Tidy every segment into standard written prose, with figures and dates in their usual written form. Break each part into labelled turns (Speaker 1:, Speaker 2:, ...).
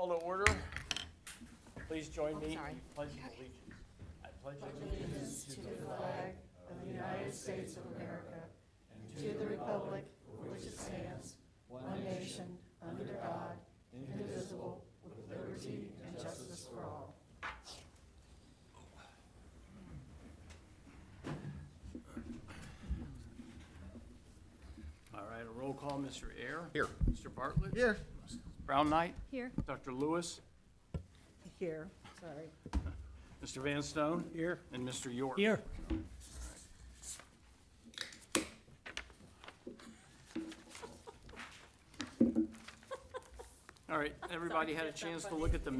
Speaker 1: Call to order. Please join me in pledging allegiance. I pledge allegiance
Speaker 2: To the flag of the United States of America and to the republic for which it stands, one nation, under God, indivisible, with liberty and justice for all.
Speaker 1: All right, a roll call. Mr. Ayer.
Speaker 3: Here.
Speaker 1: Mr. Bartlett.
Speaker 3: Here.
Speaker 1: Brown Knight.
Speaker 4: Here.
Speaker 1: Dr. Lewis.
Speaker 2: Here, sorry.
Speaker 1: Mr. Van Stone. Here. And Mr. York.
Speaker 5: Here.
Speaker 1: All right, everybody had a chance to look at the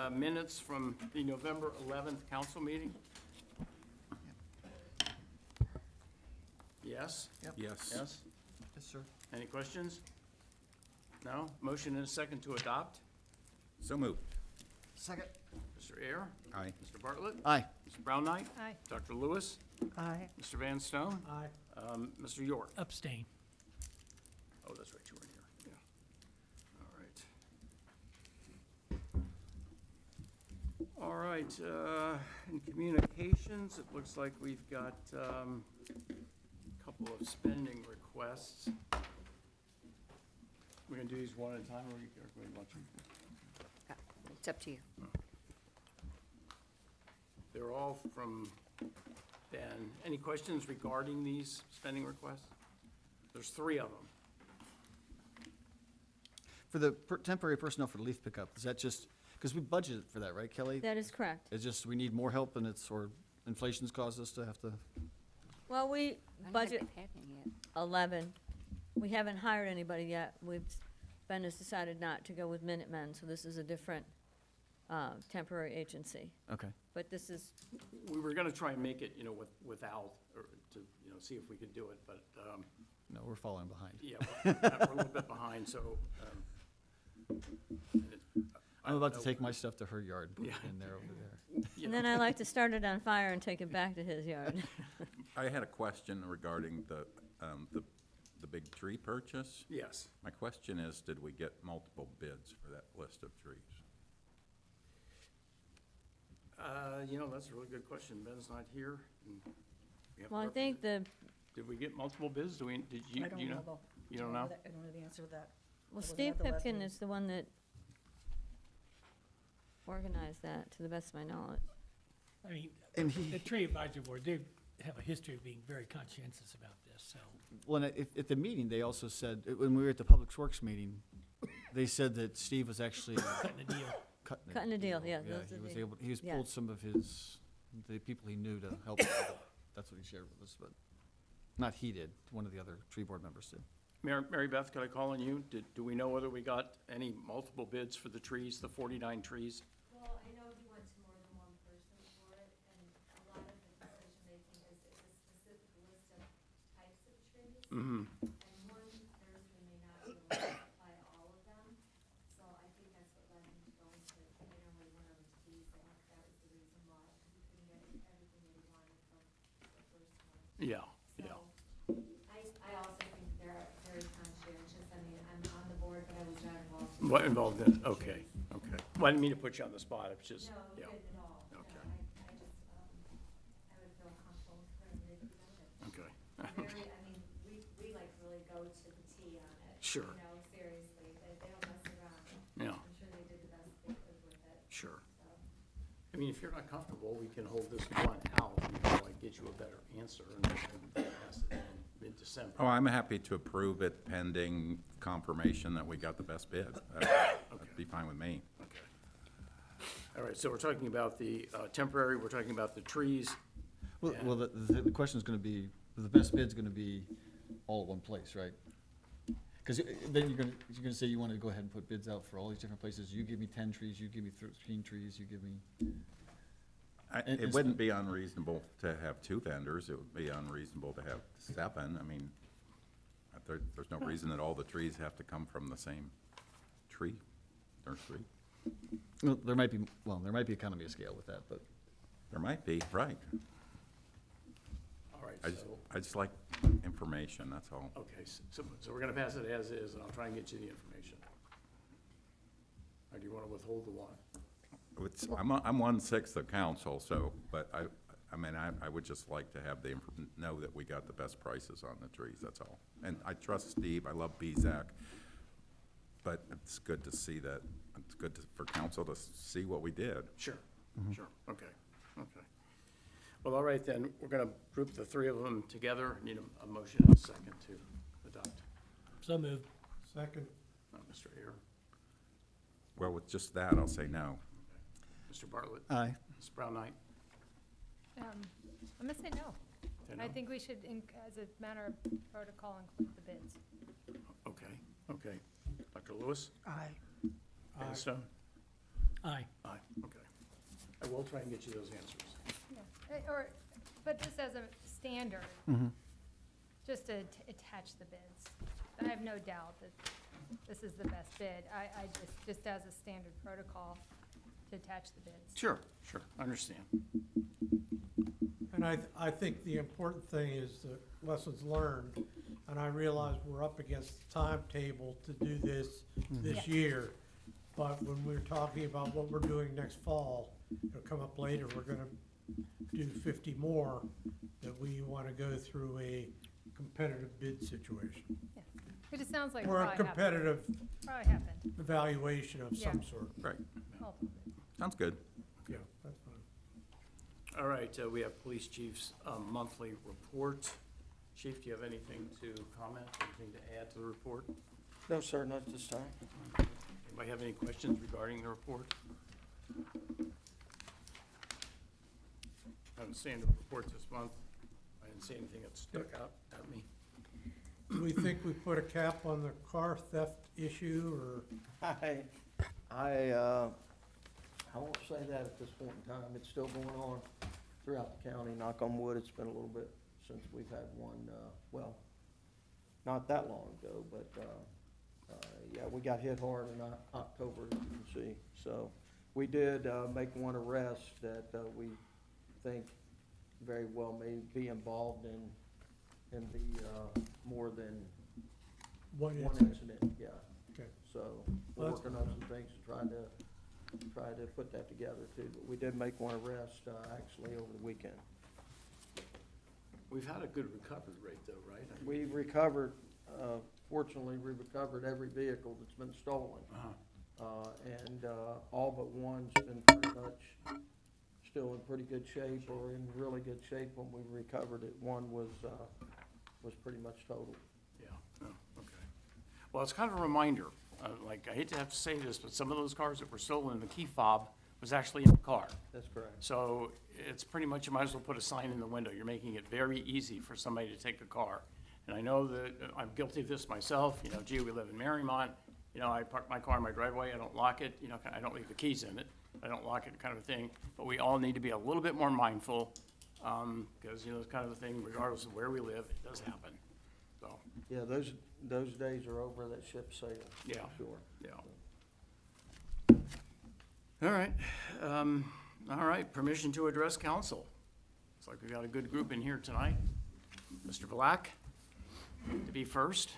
Speaker 1: minutes from the November 11th council meeting? Yes?
Speaker 3: Yes.
Speaker 1: Yes?
Speaker 3: Yes, sir.
Speaker 1: Any questions? No? Motion and a second to adopt?
Speaker 3: So moved.
Speaker 2: Second.
Speaker 1: Mr. Ayer?
Speaker 3: Aye.
Speaker 1: Mr. Bartlett?
Speaker 3: Aye.
Speaker 1: Mr. Brown Knight?
Speaker 4: Aye.
Speaker 1: Dr. Lewis?
Speaker 2: Aye.
Speaker 1: Mr. Van Stone?
Speaker 5: Aye.
Speaker 1: Mr. York?
Speaker 5: Abstain.
Speaker 1: Oh, that's right, you weren't here. Yeah. All right, in communications, it looks like we've got a couple of spending requests. We're gonna do these one at a time, or are we watching?
Speaker 4: It's up to you.
Speaker 1: They're all from Ben. Any questions regarding these spending requests? There's 3 of them.
Speaker 6: For the temporary personnel for the leaf pickup, is that just, because we budgeted for that, right, Kelly?
Speaker 4: That is correct.
Speaker 6: It's just, we need more help and it's, or inflation's caused us to have to,
Speaker 4: Well, we budget 11. We haven't hired anybody yet. Ben has decided not to go with Minutemen, so this is a different temporary agency.
Speaker 6: okay.
Speaker 4: But this is,
Speaker 1: We were gonna try and make it, without, or to, see if we could do it, but,
Speaker 6: No, we're falling behind.
Speaker 1: yeah, we're a little bit behind, so.
Speaker 6: I'm about to take my stuff to her yard, and put it
Speaker 1: Yeah.
Speaker 6: in there over there.
Speaker 4: and then I like to start it on fire and take it back to his yard.
Speaker 3: I had a question regarding the big tree purchase.
Speaker 1: Yes.
Speaker 3: My question is, did we get multiple bids for that list of trees?
Speaker 1: That's a really good question. Ben's not here. And we have
Speaker 4: Well, I
Speaker 1: to
Speaker 4: think
Speaker 1: represent- Did we get multiple bids? Do you,
Speaker 2: I don't
Speaker 1: do you
Speaker 2: know,
Speaker 1: know?
Speaker 2: though.
Speaker 1: You don't know?
Speaker 2: I don't know the answer to that.
Speaker 4: Well,
Speaker 2: wasn't
Speaker 4: Steve
Speaker 2: at the last
Speaker 4: Pipkin
Speaker 2: meeting.
Speaker 4: is the one that organized that, to the best of my knowledge.
Speaker 5: I mean,
Speaker 6: And
Speaker 5: the tree advisory board, they have a history of being very conscientious about this, so.
Speaker 6: Well, and at the meeting, they also said, when we were at the Public Works meeting, they said that Steve was actually
Speaker 5: Cutting the deal.
Speaker 4: Cutting a deal, yeah.
Speaker 6: Yeah,
Speaker 4: those are
Speaker 6: he was
Speaker 4: the-
Speaker 6: able, he was
Speaker 4: yeah.
Speaker 6: pulled some of the people he knew to help. That's what he shared with us, but not he did, one of the other tree board members did.
Speaker 1: Mary Beth, could I call on you? Do we know whether we got any multiple bids for the trees, the 49 trees?
Speaker 7: Well, I know he went to more than one person for it, and a lot of the decision-making is it's a specific list of types of trees.
Speaker 1: Mm-hmm.
Speaker 7: And one nursery may not be able to supply all of them, so I think that's what led him to go into, they normally want them to be, so that was the reason why, because he couldn't get everything that he wanted from the first one.
Speaker 1: Yeah, yeah.
Speaker 7: So, I also think they're very conscientious, I mean, I'm on the board, but I was not involved.
Speaker 1: What involved in it? Okay, okay. Well, I didn't mean to put you on the spot. It's just,
Speaker 7: No,
Speaker 1: yeah.
Speaker 7: good at all. No,
Speaker 1: Okay.
Speaker 7: I just, I would feel comfortable for him to do it.
Speaker 1: Okay.
Speaker 7: Very, I mean, we like really go to the T on it.
Speaker 1: Sure.
Speaker 7: You know, seriously, they don't mess around.
Speaker 1: Yeah.
Speaker 7: I'm sure they did the best they could with it,
Speaker 1: Sure.
Speaker 7: so.
Speaker 1: I mean, if you're not comfortable, we can hold this one out until I get you a better answer and then pass it in mid-December.
Speaker 3: Oh, I'm happy to approve it pending confirmation that we got the best bid. That'd be fine with me.
Speaker 1: Okay. All right, so we're talking about the temporary, we're talking about the trees.
Speaker 6: Well,
Speaker 1: Yeah.
Speaker 6: well, the question's gonna be, the best bid's gonna be all at one place, right? Because then you're gonna say you wanna go ahead and put bids out for all these different places. You give me 10 trees, you give me 13 trees, you give me, And
Speaker 3: It
Speaker 6: it's-
Speaker 3: wouldn't be unreasonable to have 2 vendors. It would be unreasonable to have 7. I mean, there's no reason that all the trees have to come from the same tree nursery.
Speaker 6: well, there might be economy of scale with that, but.
Speaker 3: There might be, right.
Speaker 1: All right,
Speaker 3: I just,
Speaker 1: so,
Speaker 3: I just like information, that's all.
Speaker 1: okay, so we're gonna pass it as is, and I'll try and get you the information. Or do you wanna withhold the one.
Speaker 3: I'm 1/6 of council, so, but I mean, I would just like to have know that we got the best prices on the trees, that's all. And I trust Steve, I love BZAC, but it's good to see that, it's good for council to see what we did.
Speaker 1: Sure, sure, okay. Well, all right then, we're gonna group the three of them together. Need a motion and a second to adopt.
Speaker 5: So moved.
Speaker 8: Second.
Speaker 1: Mr. Ayer,
Speaker 3: Well, with just that, I'll say no.
Speaker 1: Mr. Bartlett,
Speaker 6: Aye.
Speaker 1: Ms. Brown Knight.
Speaker 9: I'm gonna say no.
Speaker 1: Say no?
Speaker 9: I think we should, as a matter of protocol, include the bids.
Speaker 1: Okay. Dr. Lewis?
Speaker 8: Aye.
Speaker 1: Ms. Stone?
Speaker 5: Aye.
Speaker 1: Aye, okay. I will try and get you those answers.
Speaker 9: Yeah, but just as a standard, just to attach the bids. I have no doubt that this is the best bid. I just as a standard protocol to attach the bids.
Speaker 1: Sure, I understand.
Speaker 8: And I think the important thing is the lessons learned, and I realize we're up against the timetable to do this year. But when we're talking about what we're doing next fall, it'll come up later, we're gonna do 50 more, that we wanna go through a competitive bid situation.
Speaker 9: Yeah. It just sounds like
Speaker 8: Or a
Speaker 9: probably happened.
Speaker 8: competitive
Speaker 9: Probably happened,
Speaker 8: evaluation of some sort.
Speaker 3: Right,
Speaker 9: ultimately.
Speaker 3: sounds good.
Speaker 8: Yeah, that's fine.
Speaker 1: All right, we have police chief's monthly report. Chief, do you have anything to comment, anything to add to the report?
Speaker 10: No, sir, not this time.
Speaker 1: Anybody have any questions regarding the report? I haven't seen the report this month. I didn't see anything that stuck out at me.
Speaker 8: Do we think we put a cap on the car theft issue, or?
Speaker 10: I won't say that at this point in time. It's still going on throughout the county. Knock on wood, it's been a little bit since we've had one, well, not that long ago, but, yeah, we got hit hard in October, as you can see. So we did make one arrest that we think very well may be involved in the more than
Speaker 8: One
Speaker 10: one
Speaker 8: incident.
Speaker 10: incident, yeah.
Speaker 8: Okay.
Speaker 10: So we're
Speaker 8: Well, that's
Speaker 10: working on some things to try to put that together too. But we did make one arrest, actually over the weekend.
Speaker 1: We've had a good recovery rate though, right?
Speaker 10: We recovered, fortunately, we recovered every vehicle that's been stolen. And all but one's been pretty much still in pretty good shape or in really good shape when we recovered it. One was pretty much total.
Speaker 1: Yeah, oh, okay. Well, it's kind of a reminder, like, I hate to have to say this, but some of those cars that were stolen, the key fob was actually in the car.
Speaker 10: That's correct.
Speaker 1: So it's pretty much, you might as well put a sign in the window. You're making it very easy for somebody to take a car. And I know that I'm guilty of this myself. You know, gee, we live in Mariemont. You know, I park my car in my driveway. I don't lock it. You know, I don't leave the keys in it. I don't lock it, kind of a thing. But we all need to be a little bit more mindful, because, you know, it's kind of a thing, regardless of where we live, it does happen. So,
Speaker 10: Yeah, those days are over. That ship sailed.
Speaker 1: Yeah.
Speaker 10: For sure.
Speaker 1: yeah. All right, permission to address council. Looks like we've got a good group in here tonight. Mr. Black, to be first.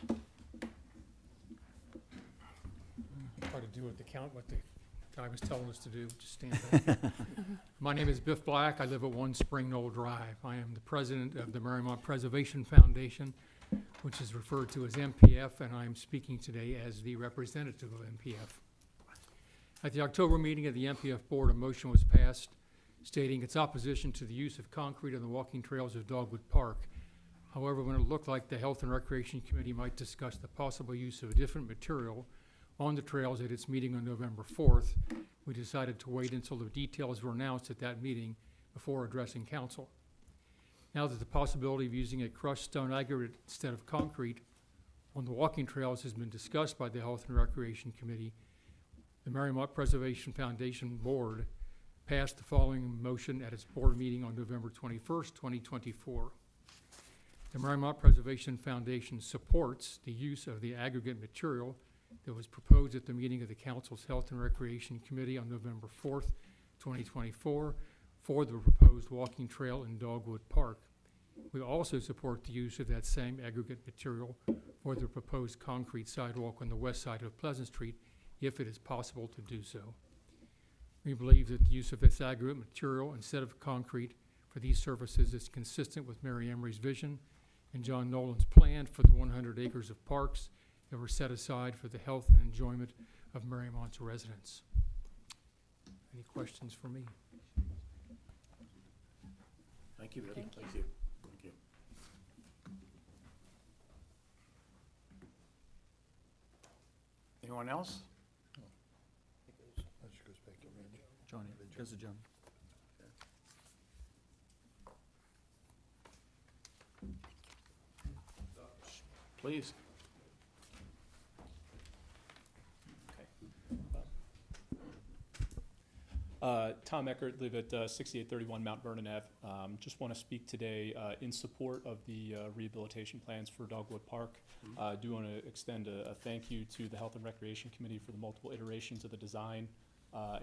Speaker 11: Try to do what the guy was telling us to do, just stand back. My name is Biff Black. I live at 1 Spring Knoll Drive. I am the president of the Mariemont Preservation Foundation, which is referred to as MPF, and I am speaking today as the representative of MPF. At the October meeting of the MPF board, a motion was passed stating its opposition to the use of concrete on the walking trails of Dogwood Park. However, when it looked like the Health and Recreation Committee might discuss the possible use of a different material on the trails at its meeting on November 4th, we decided to wait until the details were announced at that meeting before addressing council. Now that the possibility of using a crushed stone aggregate instead of concrete on the walking trails has been discussed by the Health and Recreation Committee, the Mariemont Preservation Foundation Board passed the following motion at its board meeting on November 21st, 2024. The Mariemont Preservation Foundation supports the use of the aggregate material that was proposed at the meeting of the Council's Health and Recreation Committee on November 4th, 2024, for the proposed walking trail in Dogwood Park. We also support the use of that same aggregate material for the proposed concrete sidewalk on the west side of Pleasant Street, if it is possible to do so. We believe that the use of this aggregate material instead of concrete for these surfaces is consistent with Mary Emery's vision and John Nolan's plan for the 100 acres of parks that were set aside for the health and enjoyment of Mariemont's residents. Any questions for me?
Speaker 1: Thank you, Ed.
Speaker 2: Thank you.
Speaker 1: Thank you. Thank you. Anyone else?
Speaker 6: Johnny, goes to John.
Speaker 1: Please.
Speaker 12: Tom Eckert, live at 6831 Mount Vernon Ave. Just want to speak today in support of the rehabilitation plans for Dogwood Park. Do want to extend a thank you to the Health and Recreation Committee for the multiple iterations of the design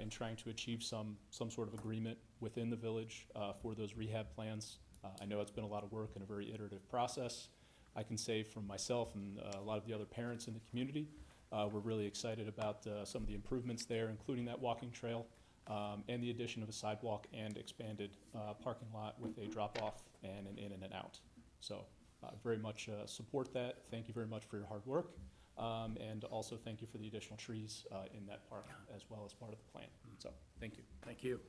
Speaker 12: and trying to achieve some sort of agreement within the village for those rehab plans. I know it's been a lot of work and a very iterative process. I can say from myself and a lot of the other parents in the community, we're really excited about some of the improvements there, including that walking trail. And the addition of a sidewalk and expanded parking lot with a drop-off and an in and an out. So very much support that. Thank you very much for your hard work. And also thank you for the additional trees in that park as well as part of the plan. So thank you.
Speaker 1: Thank you.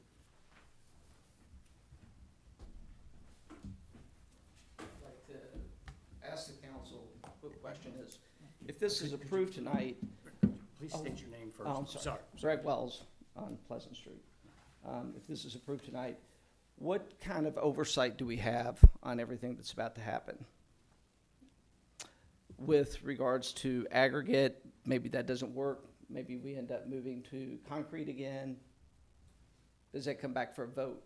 Speaker 10: I'd like to ask the council, a quick question is, if this is approved tonight,
Speaker 1: Please state your name first.
Speaker 10: I'm sorry. Greg Wells on Pleasant Street. If this is approved tonight, what kind of oversight do we have on everything that's about to happen? With regards to aggregate, maybe that doesn't work, maybe we end up moving to concrete again. Does that come back for a vote?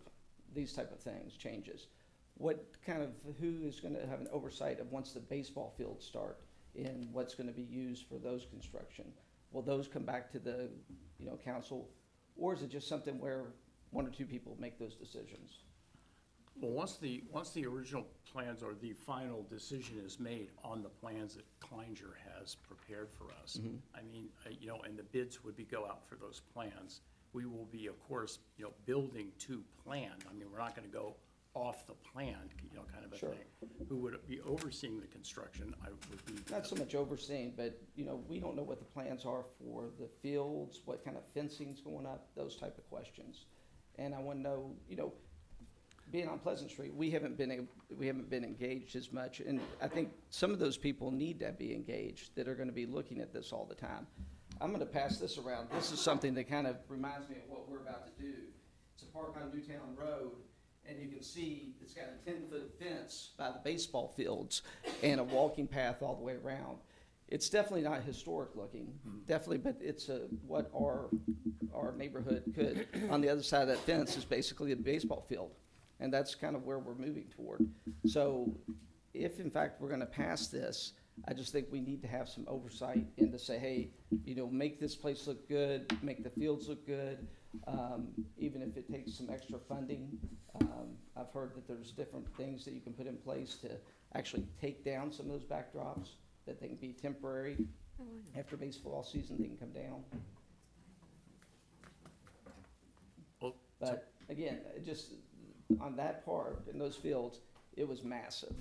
Speaker 10: These type of things, changes. What kind of, who is gonna have an oversight of once the baseball fields start and what's gonna be used for those construction? Will those come back to the, council? Or is it just something where one or two people make those decisions?
Speaker 1: Well, once the original plans or the final decision is made on the plans that Kleinger has prepared for us, I mean, and the bids would go out for those plans, we will be, of course, building to plan. I mean, we're not gonna go off the plan, kind of a
Speaker 10: Sure.
Speaker 1: thing. Who would be overseeing the construction, I would be.
Speaker 10: Not so much overseeing, but, we don't know what the plans are for the fields, what kind of fencing's going up, those type of questions. And I wanna know, being on Pleasant Street, we haven't been engaged as much, and I think some of those people need to be engaged that are gonna be looking at this all the time. I'm gonna pass this around. This is something that kind of reminds me of what we're about to do. It's a park on Newtown Road, and you can see it's got a 10-foot fence by the baseball fields and a walking path all the way around. It's definitely not historic looking, definitely, but it's what our neighborhood could. On the other side of that fence is basically a baseball field, and that's kind of where we're moving toward. So if in fact we're gonna pass this, I just think we need to have some oversight and to say, hey, make this place look good, make the fields look good, even if it takes some extra funding. I've heard that there's different things that you can put in place to actually take down some of those backdrops, that they can be temporary. After baseball season, they can come down.
Speaker 1: Well,
Speaker 10: But again, just on that part, in those fields, it was massive,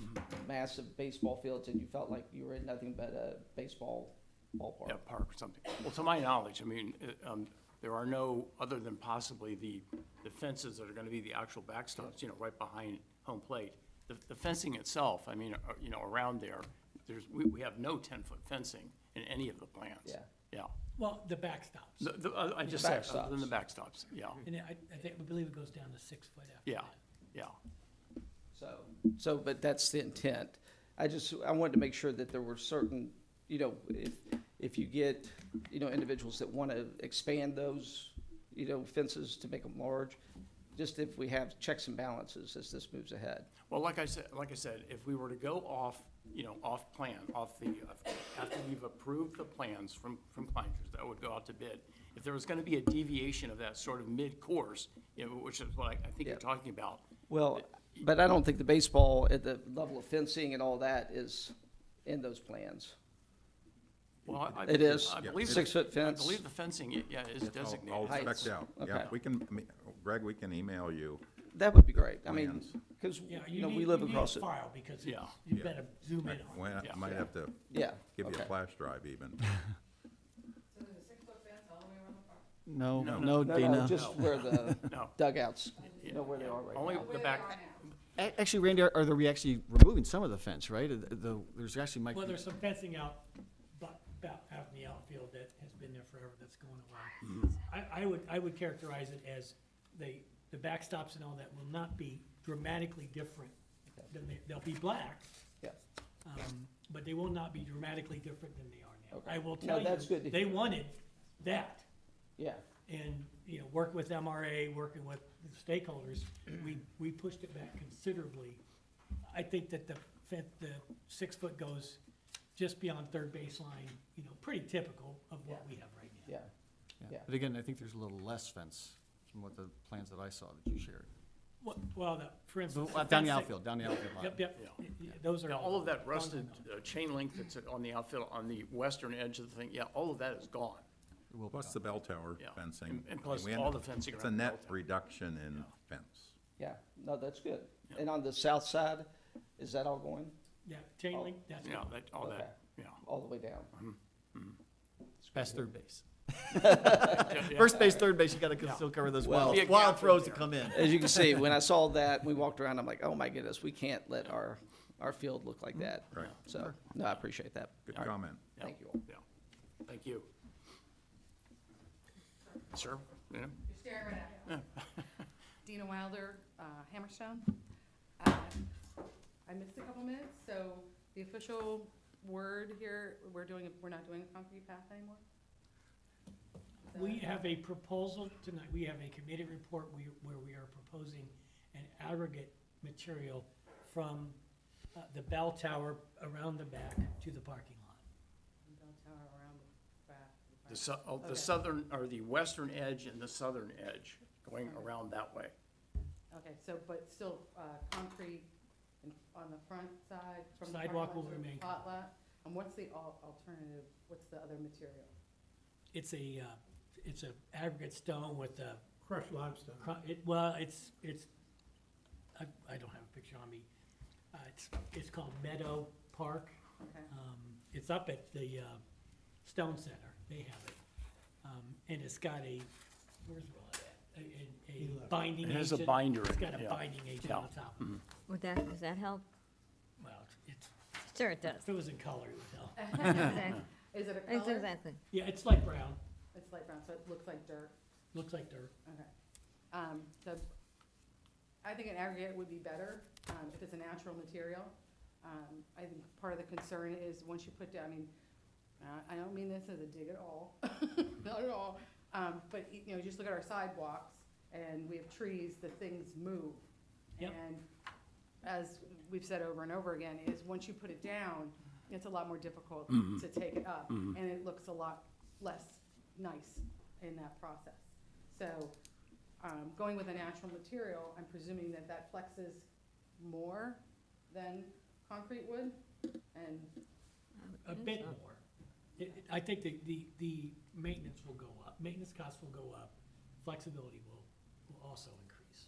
Speaker 10: massive baseball fields, and you felt like you were in nothing but a baseball ballpark.
Speaker 1: Yeah, park or something. Well, to my knowledge, I mean, there are no, other than possibly the fences that are gonna be the actual backstops, right behind home plate. The fencing itself, I mean, around there, we have no 10-foot fencing in any of the plans.
Speaker 10: Yeah.
Speaker 1: Yeah.
Speaker 5: Well, the backstops.
Speaker 1: I just said, other than the
Speaker 10: backstops.
Speaker 1: backstops, yeah,
Speaker 5: And I believe it goes down to 6 foot after
Speaker 1: yeah,
Speaker 5: that.
Speaker 1: yeah.
Speaker 10: So, but that's the intent. I wanted to make sure that there were certain, if you get, individuals that want to expand those, fences to make them large, just if we have checks and balances as this moves ahead.
Speaker 1: Well, like I said, if we were to go off, off plan, after we've approved the plans from Kleinger's, that would go out to bid. If there was gonna be a deviation of that sort of mid-course, which is what I think you're talking about.
Speaker 10: Well, but I don't think the baseball at the level of fencing and all that is in those plans.
Speaker 1: Well,
Speaker 10: It is.
Speaker 1: I believe.
Speaker 10: 6-foot fence.
Speaker 1: I believe the fencing, yeah, is
Speaker 3: It's all
Speaker 1: designated.
Speaker 10: Heights.
Speaker 3: spec'd out. Yeah,
Speaker 10: Okay.
Speaker 3: we can, Greg, we can email you.
Speaker 10: That would be great. I mean,
Speaker 3: Plans.
Speaker 10: because,
Speaker 5: Yeah,
Speaker 10: you know,
Speaker 5: need-
Speaker 10: we live
Speaker 5: you need
Speaker 10: across
Speaker 5: a
Speaker 10: it.
Speaker 5: file, because
Speaker 1: Yeah.
Speaker 5: you
Speaker 3: Yeah.
Speaker 5: better zoom in on it.
Speaker 3: Well, I might have to
Speaker 10: Yeah.
Speaker 3: give you a
Speaker 10: okay.
Speaker 3: flash drive even.
Speaker 6: No,
Speaker 1: No,
Speaker 6: no,
Speaker 10: No,
Speaker 6: Dana.
Speaker 10: no, just where the
Speaker 1: No.
Speaker 10: dugouts, you know where they are right
Speaker 1: Only
Speaker 10: now.
Speaker 1: the back,
Speaker 6: Actually, Randy, are we actually removing some of the fence, right? There's actually might
Speaker 5: Well,
Speaker 6: be,
Speaker 5: there's some fencing out in the outfield that has been there forever, that's going away. I would characterize it as the backstops and all that will not be dramatically different. They'll be black,
Speaker 10: Yeah.
Speaker 5: but they will not be dramatically different than they are now.
Speaker 10: Okay.
Speaker 5: I will
Speaker 10: No,
Speaker 5: tell you,
Speaker 10: that's good to
Speaker 5: they
Speaker 10: hear.
Speaker 5: wanted that.
Speaker 10: Yeah,
Speaker 5: And, you know, working with MRA, working with the stakeholders, we pushed it back considerably. I think that the 6-foot goes just beyond third baseline, you know, pretty typical of what we have right now.
Speaker 10: yeah.
Speaker 6: yeah. But again, I think there's a little less fence from what the plans that I saw that you shared.
Speaker 5: Well, for instance.
Speaker 6: Down the
Speaker 5: fencing-
Speaker 6: outfield lot.
Speaker 5: Yep, those are.
Speaker 1: yeah, all of that rusted chain link that's on the outfield, on the western edge of the thing, yeah, all of that is gone.
Speaker 6: It will be
Speaker 3: Plus the bell tower
Speaker 1: Yeah.
Speaker 3: fencing.
Speaker 1: And plus
Speaker 3: We end
Speaker 1: all
Speaker 3: up-
Speaker 1: the fencing
Speaker 3: It's a
Speaker 1: around the
Speaker 3: net
Speaker 1: bell tower.
Speaker 3: reduction in fence.
Speaker 10: Yeah, no, that's good. And on the south side, is that all going
Speaker 5: Yeah, chain link, that's.
Speaker 1: Yeah, that, all
Speaker 10: Okay.
Speaker 1: that, yeah.
Speaker 10: all the way down?
Speaker 6: Best third base.
Speaker 1: Yeah.
Speaker 6: First base, third base, you gotta
Speaker 1: Yeah.
Speaker 6: still cover those
Speaker 10: Well-
Speaker 6: wild,
Speaker 1: Be a
Speaker 6: wild
Speaker 1: gap
Speaker 6: throws
Speaker 1: in
Speaker 6: that
Speaker 1: there.
Speaker 6: come in.
Speaker 10: As you can see, when I saw that, we walked around, I'm like, oh my goodness, we can't let our field look like that.
Speaker 3: Right.
Speaker 10: So, no, I appreciate that.
Speaker 3: Good
Speaker 1: All right.
Speaker 3: comment.
Speaker 1: Yeah,
Speaker 10: Thank you all.
Speaker 1: Yeah, thank you. Sir, yeah?
Speaker 13: You're staring right at. Dina Wilder, Hammerstone. I missed a couple minutes, so the official word here, we're not doing a concrete path anymore? Is that
Speaker 5: We
Speaker 13: right?
Speaker 5: have a proposal tonight, we have a committee report where we are proposing an aggregate material from the bell tower around the back to the parking lot.
Speaker 13: Bell tower around the back.
Speaker 1: The
Speaker 13: Okay.
Speaker 1: southern, or the western edge and the southern edge, going around that way.
Speaker 13: Okay, so, but still, concrete on the front side from the parking
Speaker 5: Sidewalk will
Speaker 13: lot to the
Speaker 5: remain
Speaker 13: lot lot? And what's the alternative, what's the other material?
Speaker 5: It's a aggregate stone with a,
Speaker 8: Crushed limestone.
Speaker 5: I don't have a picture on me. It's called Meadow Park.
Speaker 13: Okay,
Speaker 5: It's up at the Stone Center, they have it. And it's got where's Will at? A binding agent.
Speaker 1: It has a binder
Speaker 5: It's
Speaker 1: in
Speaker 5: got
Speaker 1: it,
Speaker 5: a
Speaker 1: yeah.
Speaker 5: binding agent
Speaker 1: Yeah.
Speaker 5: on top.
Speaker 4: Does that help?
Speaker 5: Well, it's,
Speaker 4: Sure it does.
Speaker 5: if it was in color, it would help.
Speaker 4: Exactly.
Speaker 13: is it a color?
Speaker 4: Exactly.
Speaker 5: Yeah, it's light brown,
Speaker 13: It's light brown, so it looks like dirt.
Speaker 5: looks like dirt.
Speaker 13: Okay. So I think an aggregate would be better, if it's a natural material. I think part of the concern is once you put down, I mean, I don't mean this as a dig at all, not at all. But, you know, just look at our sidewalks and we have trees, the things move.
Speaker 5: Yep.
Speaker 13: And as we've said over and over again, is once you put it down, it's a lot more difficult to take it up. And it looks a lot less nice in that process. So, going with a natural material, I'm presuming that that flexes more than concrete would, and,
Speaker 5: A bit more. I think the maintenance will go up, maintenance costs will go up, flexibility will also increase.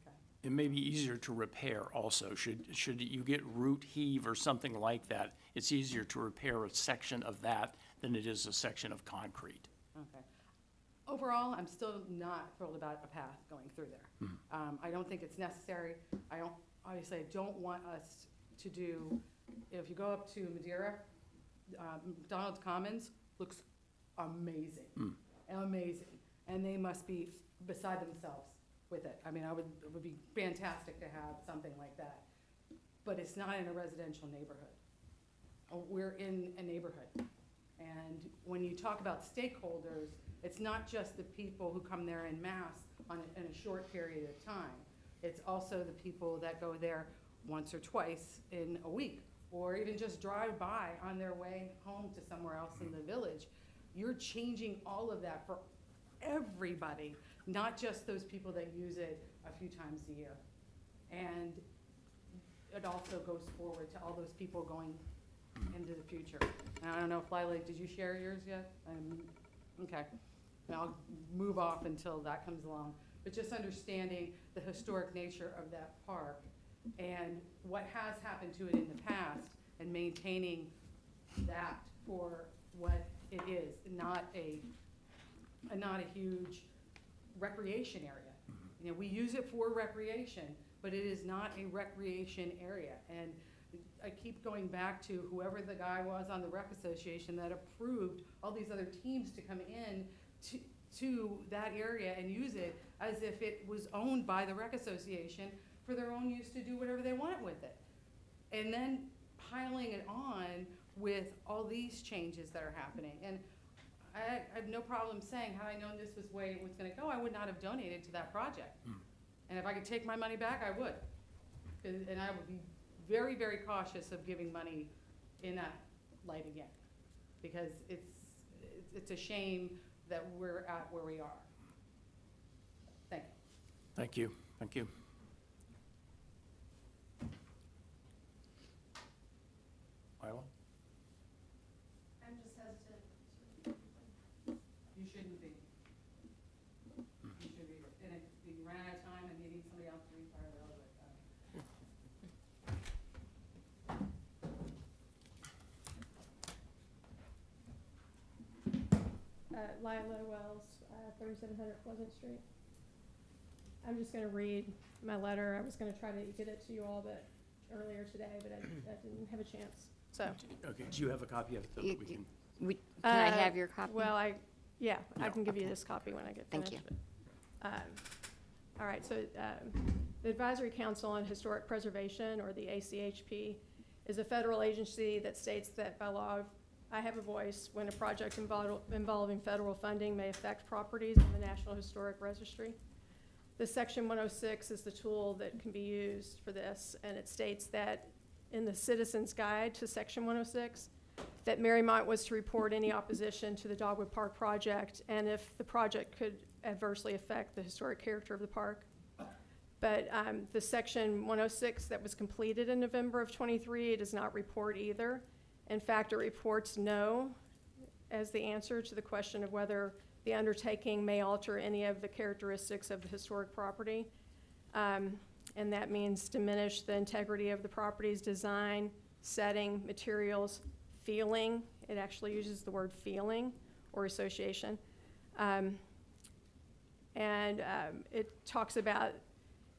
Speaker 13: okay.
Speaker 1: It may be easier to repair also. Should you get root heave or something like that, it's easier to repair a section of that than it is a section of concrete.
Speaker 13: Okay. Overall, I'm still not thrilled about a path going through there. I don't think it's necessary. Obviously, I don't want us to do, if you go up to Madeira, McDonald's Commons looks amazing, amazing. And they must be beside themselves with it. I mean, it would be fantastic to have something like that. But it's not in a residential neighborhood. We're in a neighborhood. And when you talk about stakeholders, it's not just the people who come there en masse in a short period of time. It's also the people that go there once or twice in a week, or even just drive by on their way home to somewhere else in the village. You're changing all of that for everybody, not just those people that use it a few times a year. And it also goes forward to all those people going into the future. And I don't know if Lila, did you share yours yet? Okay, and I'll move off until that comes along. But just understanding the historic nature of that park and what has happened to it in the past and maintaining that for what it is, not a huge recreation area. You know, we use it for recreation, but it is not a recreation area. And I keep going back to whoever the guy was on the rec association that approved all these other teams to come in to that area and use it as if it was owned by the rec association for their own use to do whatever they wanted with it. And then piling it on with all these changes that are happening. And I have no problem saying, had I known this was the way it was gonna go, I would not have donated to that project. And if I could take my money back, I would. And I would be very, very cautious of giving money in that light again. Because it's a shame that we're at where we are. Thank you.
Speaker 1: Thank you, thank you. Lila?
Speaker 2: I'm just hesitant.
Speaker 13: You shouldn't be. You should be, and if you ran out of time and you need somebody else to read part of it, I'll do it.
Speaker 2: Lila Wells, 3700 Pleasant Street. I'm just gonna read my letter. I was gonna try to get it to you all, but earlier today, but I didn't have a chance, so.
Speaker 1: Okay, do you have a copy of it so that we can?
Speaker 14: Can I have your copy?
Speaker 2: Well, I
Speaker 1: Yeah,
Speaker 2: can give you this copy when I get
Speaker 14: Thank
Speaker 2: finished. All right, so the Advisory Council on Historic Preservation, or the ACHP, is a federal agency that states that by law, I have a voice when a project involving federal funding may affect properties in the National Historic Registry. The Section 106 is the tool that can be used for this, and it states that in the Citizen's Guide to Section 106, that Mariemont was to report any opposition to the Dogwood Park project, and if the project could adversely affect the historic character of the park. But the Section 106 that was completed in November of '23 does not report either. In fact, it reports no as the answer to the question of whether the undertaking may alter any of the characteristics of the historic property. And that means diminish the integrity of the property's design, setting, materials, feeling. It actually uses the word feeling or association. It talks about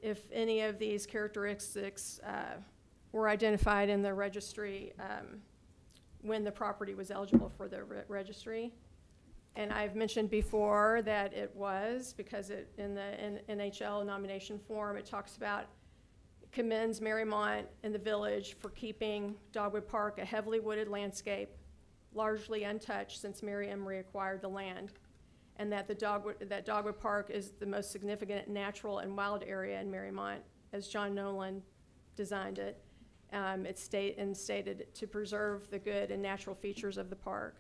Speaker 2: if any of these characteristics were identified in the registry when the property was eligible for the registry. And I've mentioned before that it was, because in the NHL nomination form, it talks about, commends Mariemont and the village for keeping Dogwood Park a heavily wooded landscape, largely untouched since Merriam reacquired the land, and that Dogwood Park is the most significant natural and wild area in Mariemont, as John Nolan designed it. It's stated to preserve the good and natural features of the park.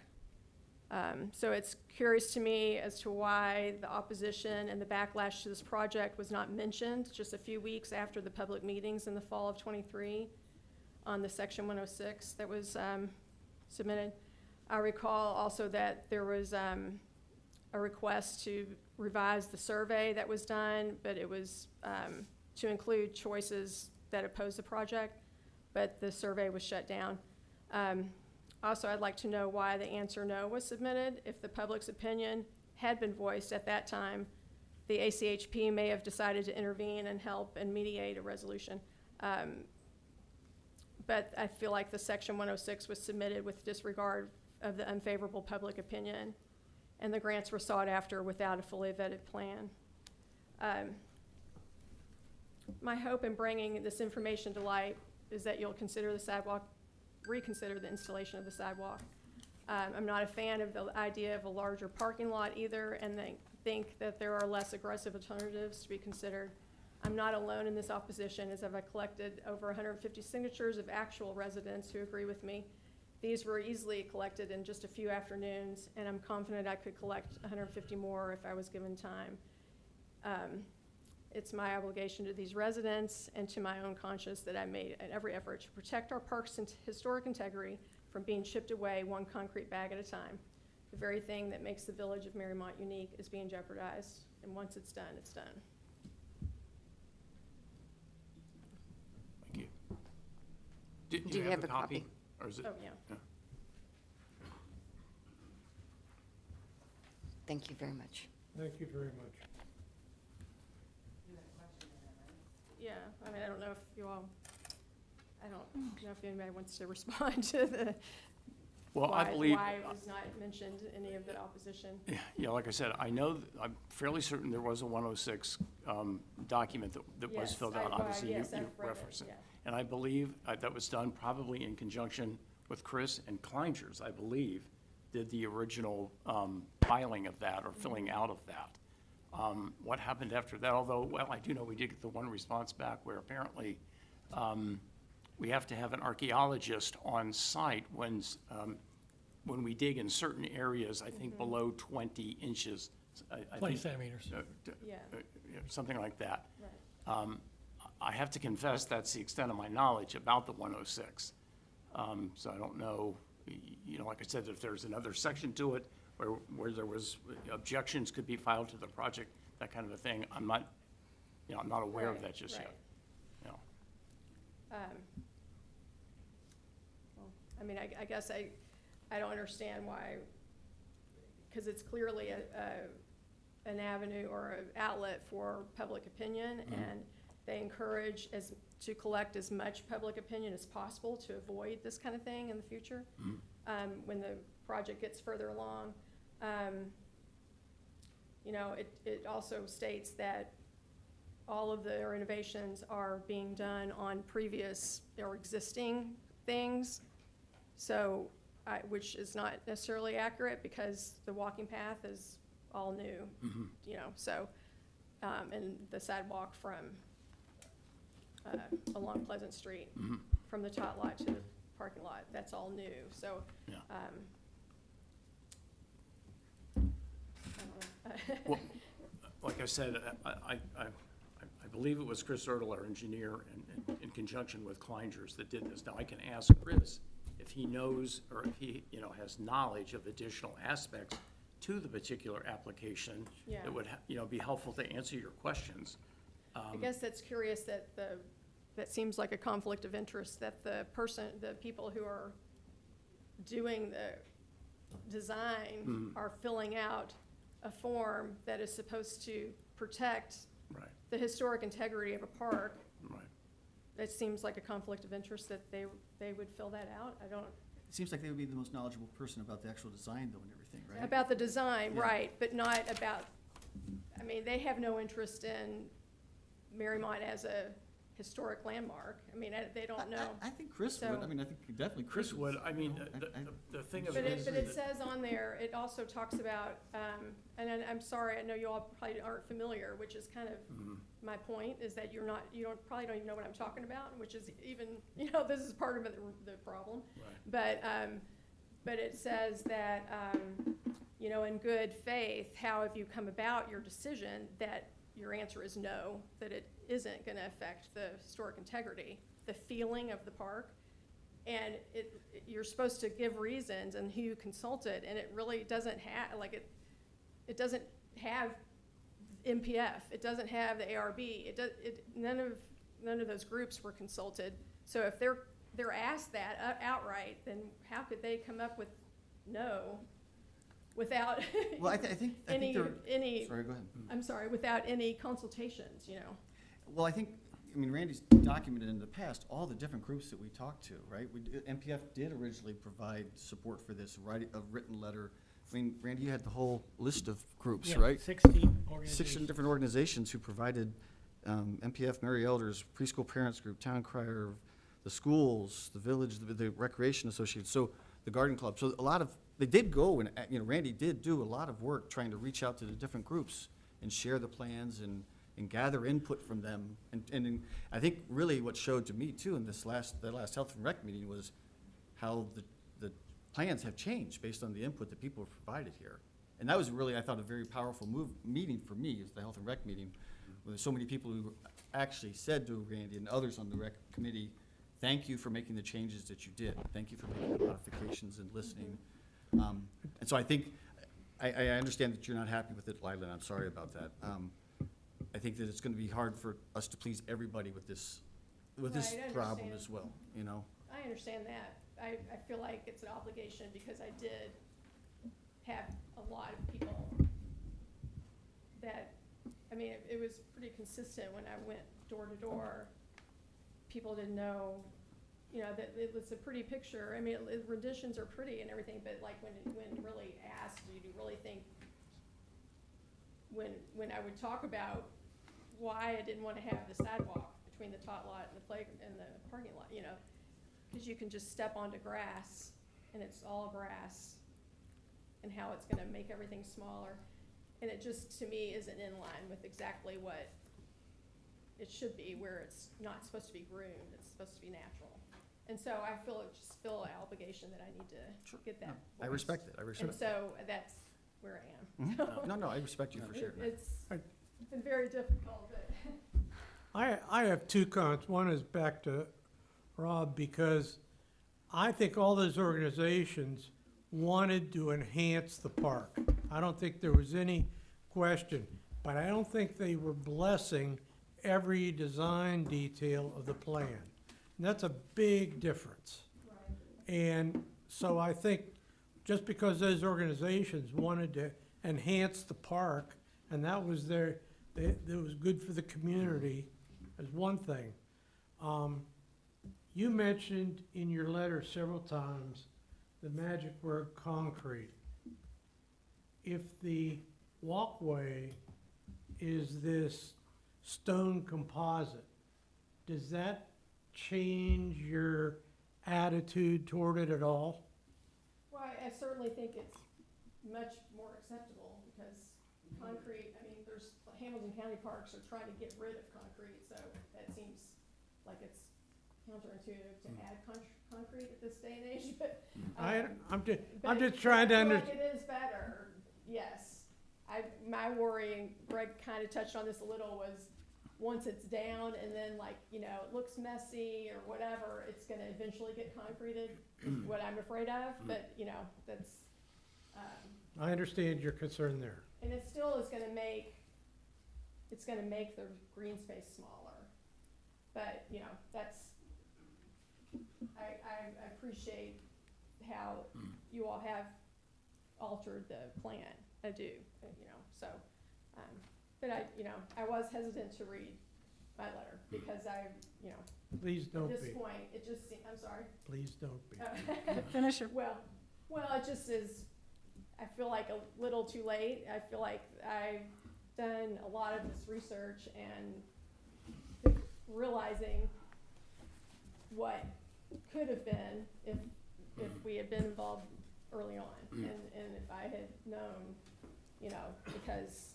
Speaker 2: So it's curious to me as to why the opposition and the backlash to this project was not mentioned just a few weeks after the public meetings in the fall of '23 on the Section 106 that was submitted. I recall also that there was a request to revise the survey that was done, but it was to include choices that oppose the project, but the survey was shut down. Also, I'd like to know why the answer no was submitted. If the public's opinion had been voiced at that time, the ACHP may have decided to intervene and help and mediate a resolution. But I feel like the Section 106 was submitted with disregard of the unfavorable public opinion, and the grants were sought after without a fully vetted plan. My hope in bringing this information to light is that you'll consider the sidewalk, reconsider the installation of the sidewalk. I'm not a fan of the idea of a larger parking lot either, and think that there are less aggressive alternatives to be considered. I'm not alone in this opposition, as I've collected over 150 signatures of actual residents who agree with me. These were easily collected in just a few afternoons, and I'm confident I could collect 150 more if I was given time. It's my obligation to these residents and to my own conscience that I made every effort to protect our park's historic integrity, from being chipped away one concrete bag at a time. The very thing that makes the village of Mariemont unique is being jeopardized, and once it's done, it's done.
Speaker 1: Thank you.
Speaker 14: Do you have a copy?
Speaker 1: Or is it?
Speaker 2: Oh, yeah.
Speaker 14: Thank you very much.
Speaker 8: Thank you very much.
Speaker 2: Yeah, I mean, I don't know if you all, I don't know if anybody wants to respond to the,
Speaker 1: Well, I believe.
Speaker 2: why it was not mentioned, any of the opposition.
Speaker 1: Yeah, like I said, I know, I'm fairly certain there was a 106 document that was
Speaker 2: Yes,
Speaker 1: filled out, obviously you
Speaker 2: yes, I've read it,
Speaker 1: referenced it.
Speaker 2: yeah.
Speaker 1: And I believe that was done probably in conjunction with Chris and Kleinger's, I believe, did the original filing of that or filling out of that. What happened after that, although, well, I do know we did get the one response back where apparently we have to have an archaeologist on site when we dig in certain areas, I think below 20 inches. I
Speaker 5: 20
Speaker 1: think,
Speaker 5: centimeters.
Speaker 2: Yeah.
Speaker 1: Something like that.
Speaker 2: Right.
Speaker 1: I have to confess that's the extent of my knowledge about the 106. So I don't know, you know, like I said, if there's another section to it where there was objections could be filed to the project, that kind of a thing, I'm not aware of
Speaker 2: Right,
Speaker 1: that just
Speaker 2: right.
Speaker 1: yet. You know.
Speaker 2: Well, I mean, I guess I don't understand why, because it's clearly an avenue or an outlet for public opinion, and they encourage to collect as much public opinion as possible to avoid this kind of thing in the future, when the project gets further along. You know, it also states that all of the renovations are being done on previous or existing things, so, which is not necessarily accurate because the walking path is all new, you know, so, and the sidewalk from, along Pleasant Street, from the tot lot to the parking lot, that's all new, so,
Speaker 1: Yeah.
Speaker 2: I don't know.
Speaker 1: Well, like I said, I believe it was Chris Ertl, our engineer, in conjunction with Kleinger's that did this. Now, I can ask Chris if he knows or if he, you know, has knowledge of additional aspects to the particular application
Speaker 2: Yeah.
Speaker 1: that would, be helpful to answer your questions.
Speaker 2: I guess that's curious that that seems like a conflict of interest, that the people who are doing the design are filling out a form that is supposed to protect
Speaker 1: Right,
Speaker 2: the historic integrity of a park.
Speaker 1: right.
Speaker 2: It seems like a conflict of interest that they would fill that out. I don't,
Speaker 6: It seems like they would be the most knowledgeable person about the actual design though and everything, right?
Speaker 2: about the design,
Speaker 6: Yeah.
Speaker 2: right, but not about, I mean, they have no interest in Mariemont as a historic landmark. I mean, they don't know.
Speaker 6: I think Chris would,
Speaker 2: So-
Speaker 6: I mean, I think definitely
Speaker 1: Chris would, I mean,
Speaker 6: I-
Speaker 1: the thing of
Speaker 2: But
Speaker 1: it is.
Speaker 2: it says on there, it also talks about, and I'm sorry, I know you all probably aren't familiar, which is kind of my point, is that you probably don't even know what I'm talking about, which is even, this is part of the problem.
Speaker 1: Right.
Speaker 2: But it says that, in good faith, how have you come about your decision that your answer is no, that it isn't gonna affect the historic integrity, the feeling of the park. And you're supposed to give reasons and who you consulted, and it really doesn't have, it doesn't have MPF, it doesn't have the ARB, none of those groups were consulted. So if they're asked that outright, then how could they come up with no without
Speaker 6: Well, I think
Speaker 2: any,
Speaker 6: sorry, go ahead.
Speaker 2: I'm sorry, without any consultations,
Speaker 6: Well, I mean, Randy's documented in the past all the different groups that we talked to, right? MPF did originally provide support for this, a written letter. I mean, Randy, you had the whole list of groups,
Speaker 5: Yeah,
Speaker 6: right?
Speaker 5: 16 organizations.
Speaker 6: 16 different organizations who provided MPF, Mary Elders, Preschool Parents Group, Town Crier, the schools, the village, the Recreation Association, so the Garden Club. So they did go and, Randy did do a lot of work trying to reach out to the different groups and share the plans and gather input from them. And I think really what showed to me too in the last Health and Rec meeting was how the plans have changed based on the input that people have provided here. And that was really, I thought, a very powerful meeting for me, is the Health and Rec meeting, where there's so many people who actually said to Randy and others on the Rec committee, thank you for making the changes that you did. Thank you for making the modifications and listening. And so I think, I understand that you're not happy with it, Lila, and I'm sorry about that. I think that it's gonna be hard for us to please everybody with this
Speaker 2: Right, I
Speaker 6: problem
Speaker 2: understand.
Speaker 6: as well, you know?
Speaker 2: I understand that. I feel like it's an obligation because I did have a lot of people that, I mean, it was pretty consistent when I went door to door. People didn't know, you know, that it was a pretty picture. I mean, renditions are pretty and everything, but like when really asked, do you really think, when I would talk about why I didn't want to have the sidewalk between the tot lot and the and the parking lot, you know, because you can just step onto grass and it's all grass, and how it's gonna make everything smaller. And it just, to me, isn't in line with exactly what it should be, where it's not supposed to be groomed, it's supposed to be natural. And so I feel an obligation that I need to get that
Speaker 6: I respect it, I respect
Speaker 2: And
Speaker 6: it.
Speaker 2: so that's where I am.
Speaker 6: No, I respect you for sharing that.
Speaker 2: It's been very difficult, but.
Speaker 8: I have two comments. One is back to Rob, because I think all those organizations wanted to enhance the park. I don't think there was any question, but I don't think they were blessing every design detail of the plan. And that's a big difference. And so I think just because those organizations wanted to enhance the park, and that was that was good for the community, is one thing. You mentioned in your letter several times the magic word concrete. If the walkway is this stone composite, does that change your attitude toward it at all?
Speaker 2: Well, I certainly think it's much more acceptable because concrete, I mean, there's Hamilton County parks are trying to get rid of concrete, so that seems like it's counterintuitive to add concrete at this day and age, but.
Speaker 8: I'm
Speaker 2: but
Speaker 8: just trying to
Speaker 2: I feel
Speaker 8: understand.
Speaker 2: like it is better, yes. My worry, and Greg kind of touched on this a little, was once it's down and then like, you know, it looks messy or whatever, it's gonna eventually get concreted, is what I'm afraid of, but, you know, that's,
Speaker 8: I understand your concern there.
Speaker 2: and it still is gonna make, it's gonna make the green space smaller. But, you know, that's, I appreciate how you all have altered the plan. I do, you know, so, but I was hesitant to read my letter because you know,
Speaker 8: Please
Speaker 2: at
Speaker 8: don't
Speaker 2: this
Speaker 8: be.
Speaker 2: point, it just seemed, I'm sorry.
Speaker 8: Please don't be.
Speaker 2: Finish your. Well, it just is, I feel like a little too late. I feel like I've done a lot of this research and realizing what could have been if we had been involved early on, and if I had known, you know, because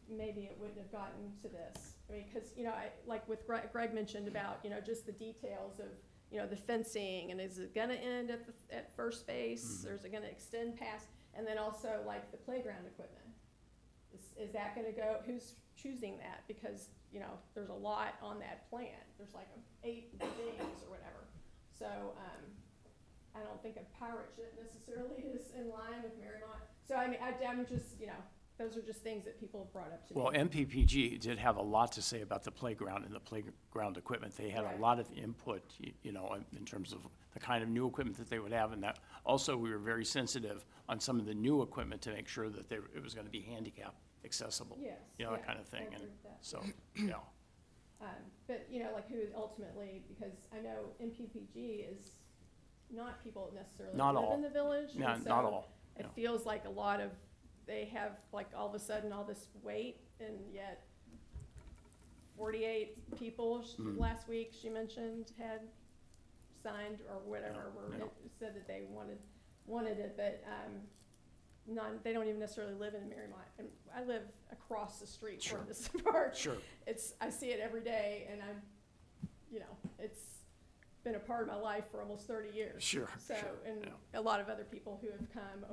Speaker 2: maybe it wouldn't have gotten to this. I mean, because, you know, like with Greg mentioned about, you know, just the details of, you know, the fencing, and is it gonna end at first base, or is it gonna extend past, and then also like the playground equipment. Is that gonna go, who's choosing that? Because, you know, there's a lot on that plan. There's like 8 things or whatever. So, I don't think a pirate ship necessarily is in line with Mariemont. So, I mean, I'm just, you know, those are just things that people have brought up to me.
Speaker 1: Well, MPPG did have a lot to say about the playground and the playground equipment. They had a lot of input, you know, in terms of the kind of new equipment that they would have, and that also we were very sensitive on some of the new equipment to make sure that it was going to be handicap accessible.
Speaker 2: Yes,
Speaker 1: You know, that
Speaker 2: yeah,
Speaker 1: kind of thing,
Speaker 2: I
Speaker 1: and
Speaker 2: agree with that.
Speaker 1: so, yeah.
Speaker 2: But, you know, like who ultimately, because I know MPPG is not people that necessarily
Speaker 1: Not
Speaker 2: live
Speaker 1: all.
Speaker 2: in the village.
Speaker 1: No,
Speaker 2: and
Speaker 1: not
Speaker 2: so
Speaker 1: all,
Speaker 2: It
Speaker 1: no.
Speaker 2: feels like a lot of, they have like all of a sudden all this weight, and yet 48 people last week, she mentioned, had signed or whatever, said that they wanted it, but, they don't even necessarily live in Mariemont. And I live across the street from this park.
Speaker 1: Sure.
Speaker 2: I see it every day, and you know, it's been a part of my life for almost 30 years.
Speaker 1: Sure,
Speaker 2: So,
Speaker 1: sure,
Speaker 2: and
Speaker 1: yeah.
Speaker 2: a lot of other people who have come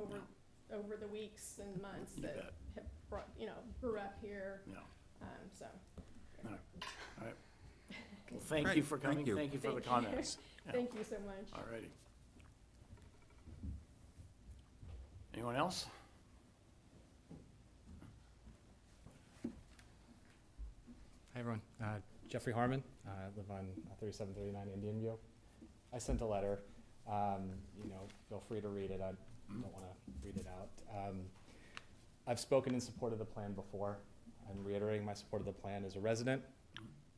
Speaker 2: over the weeks and months
Speaker 1: You
Speaker 2: that
Speaker 1: bet.
Speaker 2: have grew up here.
Speaker 1: Yeah.
Speaker 2: So.
Speaker 1: All right. Well, thank you
Speaker 3: Great,
Speaker 1: for
Speaker 3: thank
Speaker 1: coming,
Speaker 3: you.
Speaker 1: thank you for the
Speaker 2: Thank you.
Speaker 1: comments. Yeah.
Speaker 2: Thank you so much.
Speaker 1: All righty. Anyone else?
Speaker 15: Hi, everyone. Jeffrey Harmon. I live on 3739 Indian View. I sent a letter. Feel free to read it. I don't want to read it out. I've spoken in support of the plan before. I'm reiterating my support of the plan as a resident,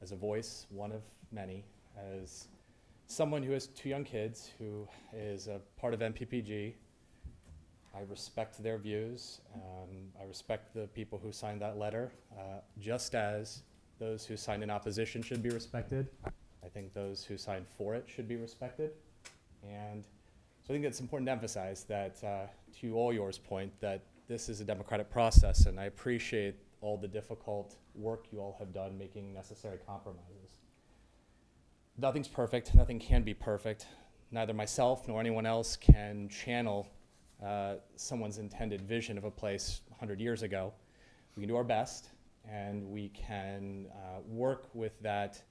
Speaker 15: as a voice, one of many, as someone who has 2 young kids, who is a part of MPPG. I respect their views. I respect the people who signed that letter, just as those who signed in opposition should be respected. I think those who signed for it should be respected. And so I think it's important to emphasize that, to all yours point, that this is a democratic process, and I appreciate all the difficult work you all have done making necessary compromises. Nothing's perfect, nothing can be perfect. Neither myself nor anyone else can channel someone's intended vision of a place 100 years ago. We can do our best, and we can work with that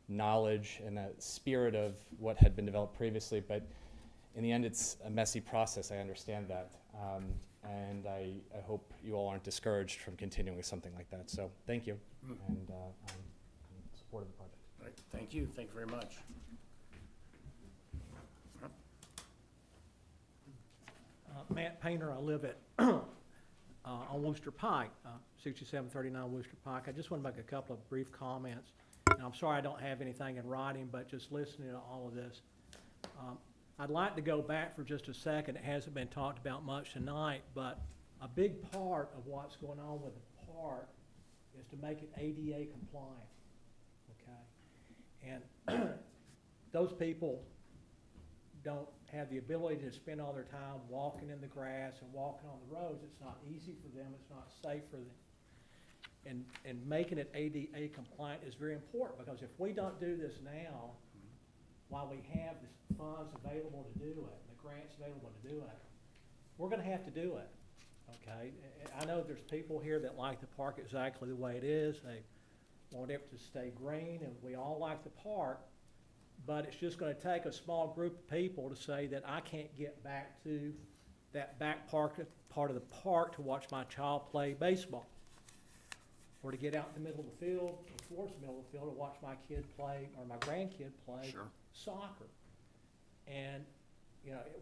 Speaker 15: knowledge and that spirit of what had been developed previously, but in the end, it's a messy process. I understand that. And I hope you all aren't discouraged from continuing with something like that. So thank you, and I'm in support of the project.
Speaker 1: All right, thank you very much.
Speaker 16: Matt Painter, I live at on Worcester Pike, 6739 Worcester Pike. I just want to make a couple of brief comments. And I'm sorry I don't have anything in writing, but just listening to all of this. I'd like to go back for just a second. It hasn't been talked about much tonight, but a big part of what's going on with the park is to make it ADA compliant, okay? And those people don't have the ability to spend all their time walking in the grass and walking on the roads. It's not easy for them, it's not safe for them. And making it ADA compliant is very important, because if we don't do this now, while we have the funds available to do it, the grants available to do it, we're gonna have to do it, okay? I know there's people here that like the park exactly the way it is. They want it to stay green, and we all like the park, but it's just gonna take a small group of people to say that I can't get back to that back part of the park to watch my child play baseball, or to get out in the middle of the field, or towards the middle of the field, to watch my kid play, or my grandkid play soccer. And,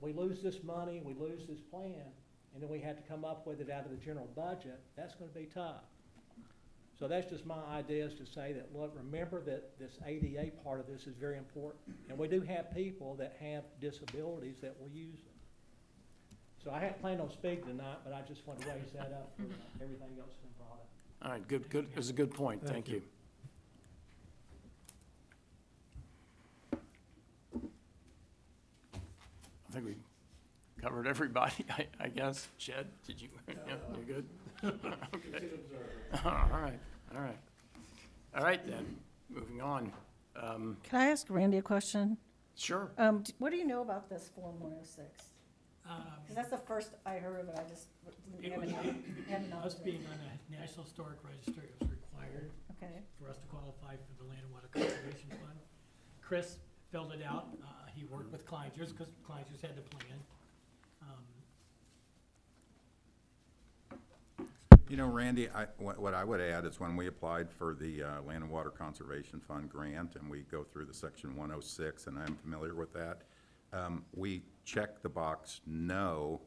Speaker 16: we lose this money, we lose this plan, and then we have to come up with it out of the general budget. That's gonna be tough. So that's just my idea, is to say that, look, remember that this ADA part of this is very important. And we do have people that have disabilities that will use it. So I hadn't planned on speaking tonight, but I just want to raise that up for everything else that's been brought up.
Speaker 1: All right, good, it's a good point, thank you. I think we covered everybody, I guess. Jed, did you, yeah, you good? Okay. All right then, moving on.
Speaker 2: Can I ask Randy a question?
Speaker 1: Sure.
Speaker 2: What do you know about this Form 106? Because that's the first I heard of it. I just haven't
Speaker 5: Us being on the National Historic Register, it was required
Speaker 2: Okay.
Speaker 5: for us to qualify for the Land and Water Conservation Fund. Chris filled it out. He worked with Kleinzers, because Kleinzers had the plan.
Speaker 3: Randy, what I would add is, when we applied for the Land and Water Conservation Fund grant, and we go through the Section 106, and I'm familiar with that, we check the box no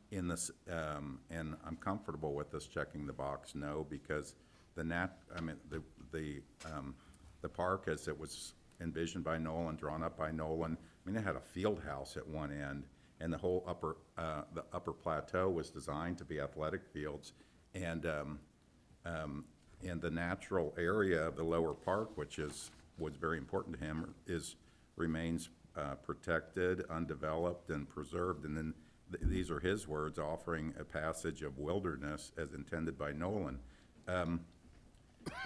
Speaker 3: in this, and I'm comfortable with us checking the box no, because the park, as it was envisioned by Nolan, drawn up by Nolan, it had a field house at one end, and the whole upper plateau was designed to be athletic fields. And the natural area of the lower park, which was very important to him, remains protected, undeveloped, and preserved. And then these are his words, offering a passage of wilderness as intended by Nolan.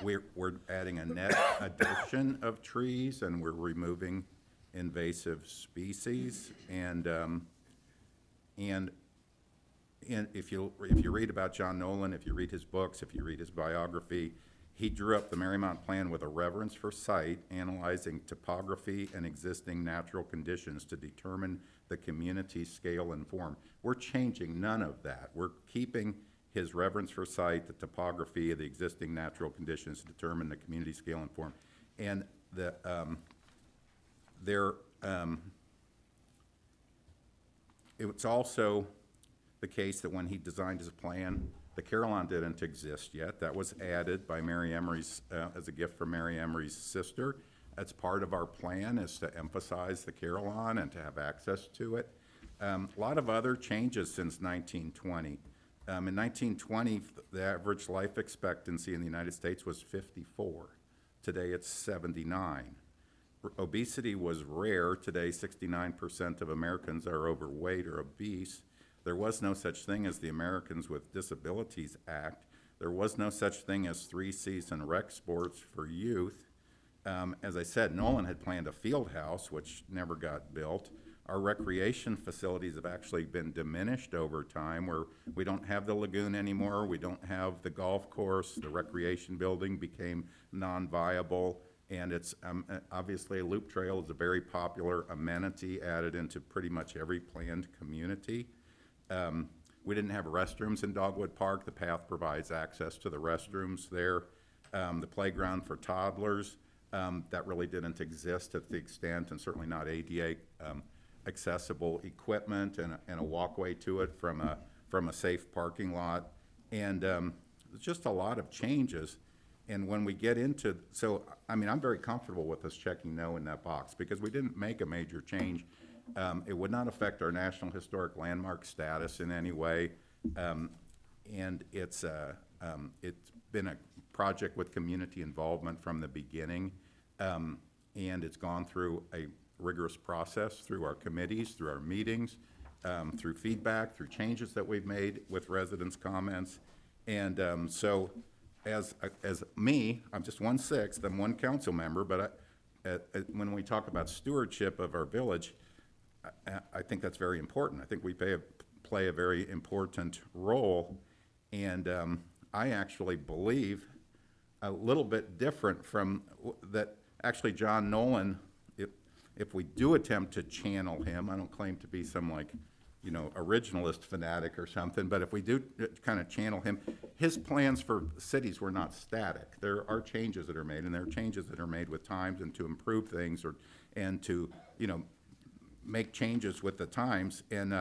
Speaker 3: We're adding a net addition of trees, and we're removing invasive species. And if you read about John Nolan, if you read his books, if you read his biography, He drew up the Mariemont plan with a reverence for site, analyzing topography and existing natural conditions to determine the community's scale and form. We're changing none of that. We're keeping his reverence for site, the topography of the existing natural conditions to determine the community scale and form. And it's also the case that when he designed his plan, the Carillon didn't exist yet. That was added by Mary Emery's, as a gift from Mary Emery's sister. That's part of our plan, is to emphasize the Carillon and to have access to it. A lot of other changes since 1920. In 1920, the average life expectancy in the United States was 54. Today it's 79. Obesity was rare. Today 69% of Americans are overweight or obese. There was no such thing as the Americans with Disabilities Act. There was no such thing as 3-season rec sports for youth. As I said, Nolan had planned a field house, which never got built. Our recreation facilities have actually been diminished over time, where we don't have the lagoon anymore, we don't have the golf course, the recreation building became non-viable, and it's obviously a loop trail is a very popular amenity added into pretty much every planned community. We didn't have restrooms in Dogwood Park. The path provides access to the restrooms there. The playground for toddlers, that really didn't exist at the extent, and certainly not ADA accessible equipment and a walkway to it from a safe parking lot. And there's just a lot of changes. And when we get into, so, I mean, I'm very comfortable with us checking no in that box because we didn't make a major change. It would not affect our National Historic Landmark status in any way. And it's been a project with community involvement from the beginning. And it's gone through a rigorous process through our committees, through our meetings, through feedback, through changes that we've made with residents' comments. And so as me, I'm just 1/6, I'm one council member, but when we talk about stewardship of our village, I think that's very important. I think we play a very important role, and I actually believe a little bit different from that. Actually, John Nolan, if we do attempt to channel him, I don't claim to be some originalist fanatic or something, but if we do kind of channel him, his plans for cities were not static. There are changes that are made, and there are changes that are made with times and to improve things and to, make changes with the times. And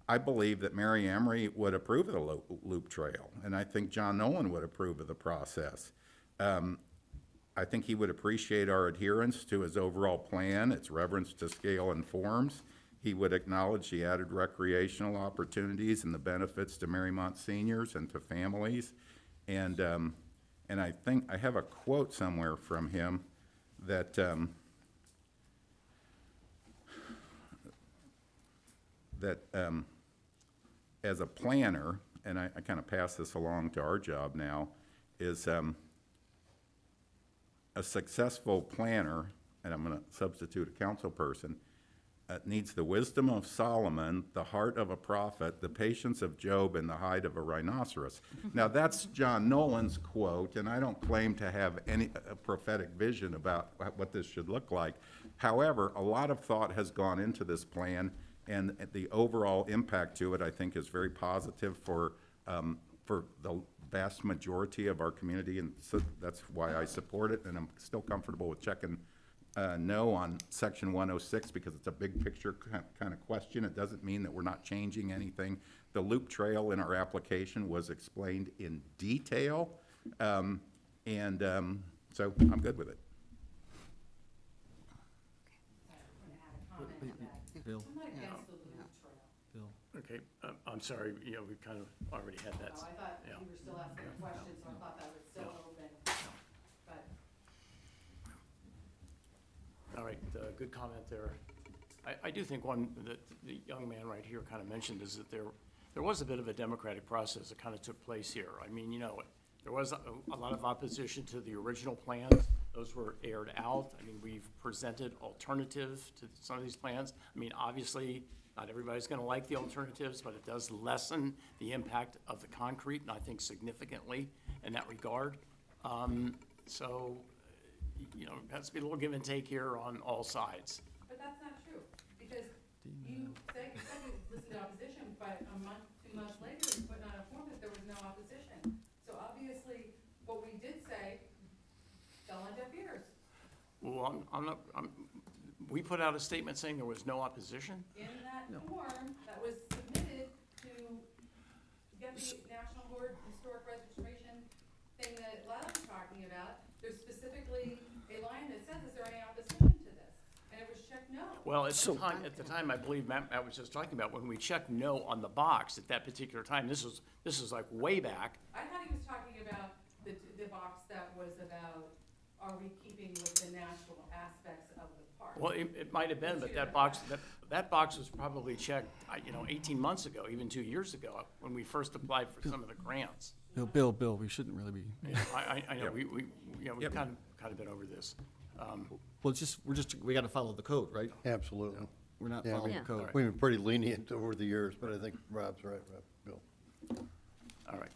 Speaker 3: I believe that Mary Emery would approve of the loop trail, and I think John Nolan would approve of the process. I think he would appreciate our adherence to his overall plan, its reverence to scale and forms. He would acknowledge the added recreational opportunities and the benefits to Mariemont seniors and to families. And I think I have a quote somewhere from him that as a planner, and I kind of pass this along to our job now, is a successful planner, and I'm going to substitute a council person, needs the wisdom of Solomon, the heart of a prophet, the patience of Job, and the hide of a rhinoceros. Now, that's John Nolan's quote, and I don't claim to have any prophetic vision about what this should look like. However, a lot of thought has gone into this plan, and the overall impact to it, I think, is very positive for the vast majority of our community, and so that's why I support it, and I'm still comfortable with checking no on section 106 because it's a big picture kind of question. It doesn't mean that we're not changing anything. The loop trail in our application was explained in detail, so I'm good with it.
Speaker 6: Bill?
Speaker 13: I'm not against the loop trail.
Speaker 6: Bill?
Speaker 1: Okay, I'm sorry, we kind of already had that.
Speaker 13: No, I thought
Speaker 1: Yeah.
Speaker 13: you were still asking a question, so I thought that was still open. But
Speaker 1: All right, good comment there. I do think one that the young man right here kind of mentioned is that there was a bit of a democratic process that kind of took place here. I mean, there was a lot of opposition to the original plans. Those were aired out. I mean, we've presented alternative to some of these plans. I mean, obviously, not everybody's going to like the alternatives, but it does lessen the impact of the concrete, and I think significantly in that regard. So, you know, it has to be a little give and take here on all sides.
Speaker 13: But that's not true, because you said you listened to opposition, but a month, 2 months later, you put on a form that there was no opposition. So obviously, what we did say fell on deaf ears.
Speaker 1: Well, we put out a statement saying there was no opposition?
Speaker 13: In that form that was submitted to get the National Historic Registration thing that Lyle was talking about, there's specifically a line that says, is there any opposition to this? And it was checked no.
Speaker 1: Well, at the time, I believe Matt was just talking about, when we checked no on the box at that particular time, this is like way back.
Speaker 13: I thought he was talking about the box that was about, are we keeping with the natural aspects of the park?
Speaker 1: Well, it might have been, but that box was probably checked, 18 months ago, even 2 years ago, when we first applied for some of the grants.
Speaker 6: Bill, we shouldn't really be.
Speaker 1: Yeah, I know, we've kind of been over this.
Speaker 6: Well, we gotta follow the code, right?
Speaker 17: Absolutely.
Speaker 6: We're not
Speaker 17: Yeah,
Speaker 6: following
Speaker 17: we-
Speaker 6: the code.
Speaker 17: We've been pretty lenient over the years, but I think Rob's right, Bill.
Speaker 1: All right.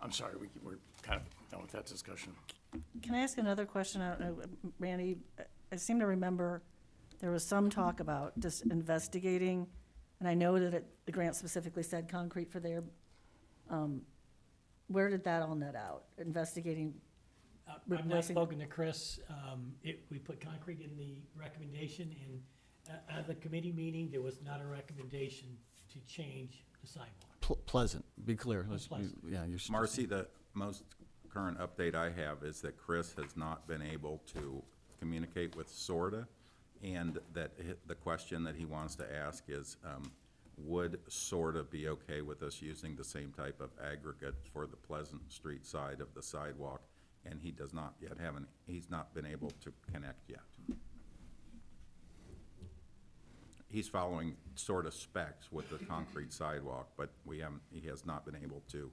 Speaker 1: I'm sorry, we're kind of done with that discussion.
Speaker 2: Can I ask another question? Randy, I seem to remember there was some talk about just investigating, and I know that the grant specifically said concrete for there. Where did that all net out? Investigating,
Speaker 5: I've not
Speaker 2: replacing?
Speaker 5: spoken to Chris. We put concrete in the recommendation, and at the committee meeting, there was not a recommendation to change the sidewalk.
Speaker 6: Pleasant, be clear.
Speaker 5: Pleasant.
Speaker 6: Yeah, you're.
Speaker 3: Marcy, the most current update I have is that Chris has not been able to communicate with SORTA, and that the question that he wants to ask is, would SORTA be okay with us using the same type of aggregate for the Pleasant Street side of the sidewalk? And he does not yet he's not been able to connect yet. He's following SORTA specs with the concrete sidewalk, but he has not been able to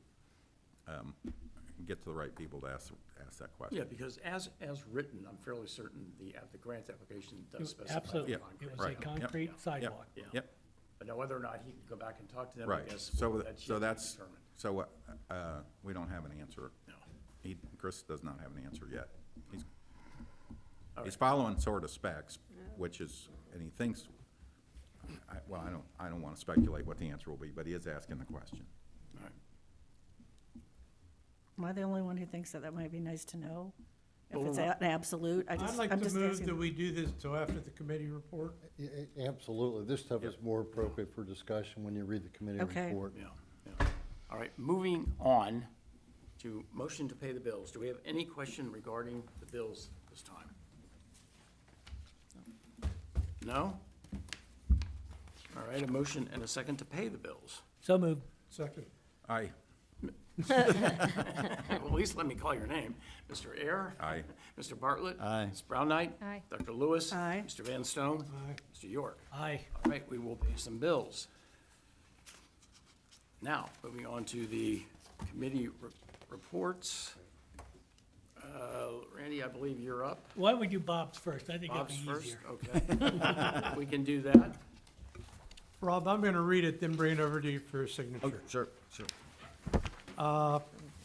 Speaker 3: get to the right people to ask that question.
Speaker 1: Yeah, because as written, I'm fairly certain the grant application does specify.
Speaker 5: Absolutely.
Speaker 1: concrete.
Speaker 5: It was a concrete sidewalk.
Speaker 1: Yeah.
Speaker 3: Yep.
Speaker 1: But now whether or not he can go back and talk to them, I
Speaker 3: Right,
Speaker 1: guess,
Speaker 3: so
Speaker 1: that's yet to be determined.
Speaker 3: we don't have an answer.
Speaker 1: No.
Speaker 3: Chris does not have an answer yet. He's
Speaker 1: All right.
Speaker 3: following SORTA specs, which is, and he thinks, I don't want to speculate what the answer will be, but he is asking the question.
Speaker 1: All right.
Speaker 2: Am I the only one who thinks that might be nice to know? If
Speaker 1: Well,
Speaker 2: it's an absolute,
Speaker 8: I'd like to move that we do this till after the committee report.
Speaker 17: Absolutely. This stuff is more appropriate for discussion when you read the committee
Speaker 2: Okay.
Speaker 17: report.
Speaker 1: Yeah. All right, moving on to motion to pay the bills. Do we have any question regarding the bills this time? No? All right, a motion and a second to pay the bills.
Speaker 5: So moved.
Speaker 8: Second.
Speaker 3: Aye.
Speaker 1: Well, at least let me call your name. Mr. Ayer?
Speaker 3: Aye.
Speaker 1: Mr. Bartlett?
Speaker 6: Aye.
Speaker 1: Ms. Brown Knight?
Speaker 9: Aye.
Speaker 1: Dr. Lewis?
Speaker 2: Aye.
Speaker 1: Mr. Van Stone?
Speaker 8: Aye.
Speaker 1: Mr. York?
Speaker 5: Aye.
Speaker 1: All right, we will pay some bills. Now, moving on to the committee reports. Randy, I believe you're up.
Speaker 5: Why don't we do Bob's first? I think it'll be
Speaker 1: Bob's
Speaker 5: easier.
Speaker 1: first, okay. We can do that.
Speaker 8: Rob, I'm gonna read it, then bring it over to you for a signature.
Speaker 6: Sure.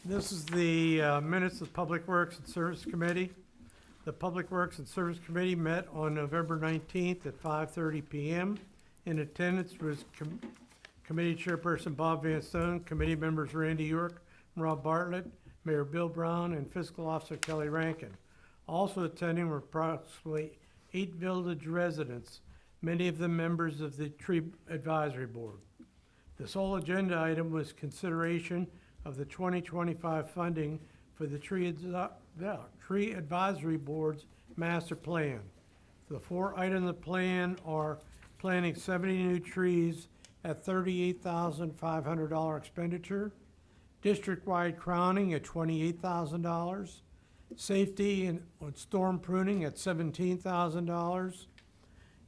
Speaker 8: This is the minutes of the Public Works and Service Committee. The Public Works and Service Committee met on November 19th at 5:30 PM. In attendance was Committee Chairperson Bob Van Stone, committee members Randy York and Rob Bartlett, Mayor Bill Brown, and Fiscal Officer Kelly Rankin. Also attending were approximately 8 village residents, many of them members of the Tree Advisory Board. The sole agenda item was consideration of the 2025 funding for the Tree Advisory Board's master plan. The 4 items of the plan are planting 70 new trees at $38,500 expenditure, district-wide crowning at $28,000, safety and storm pruning at $17,000,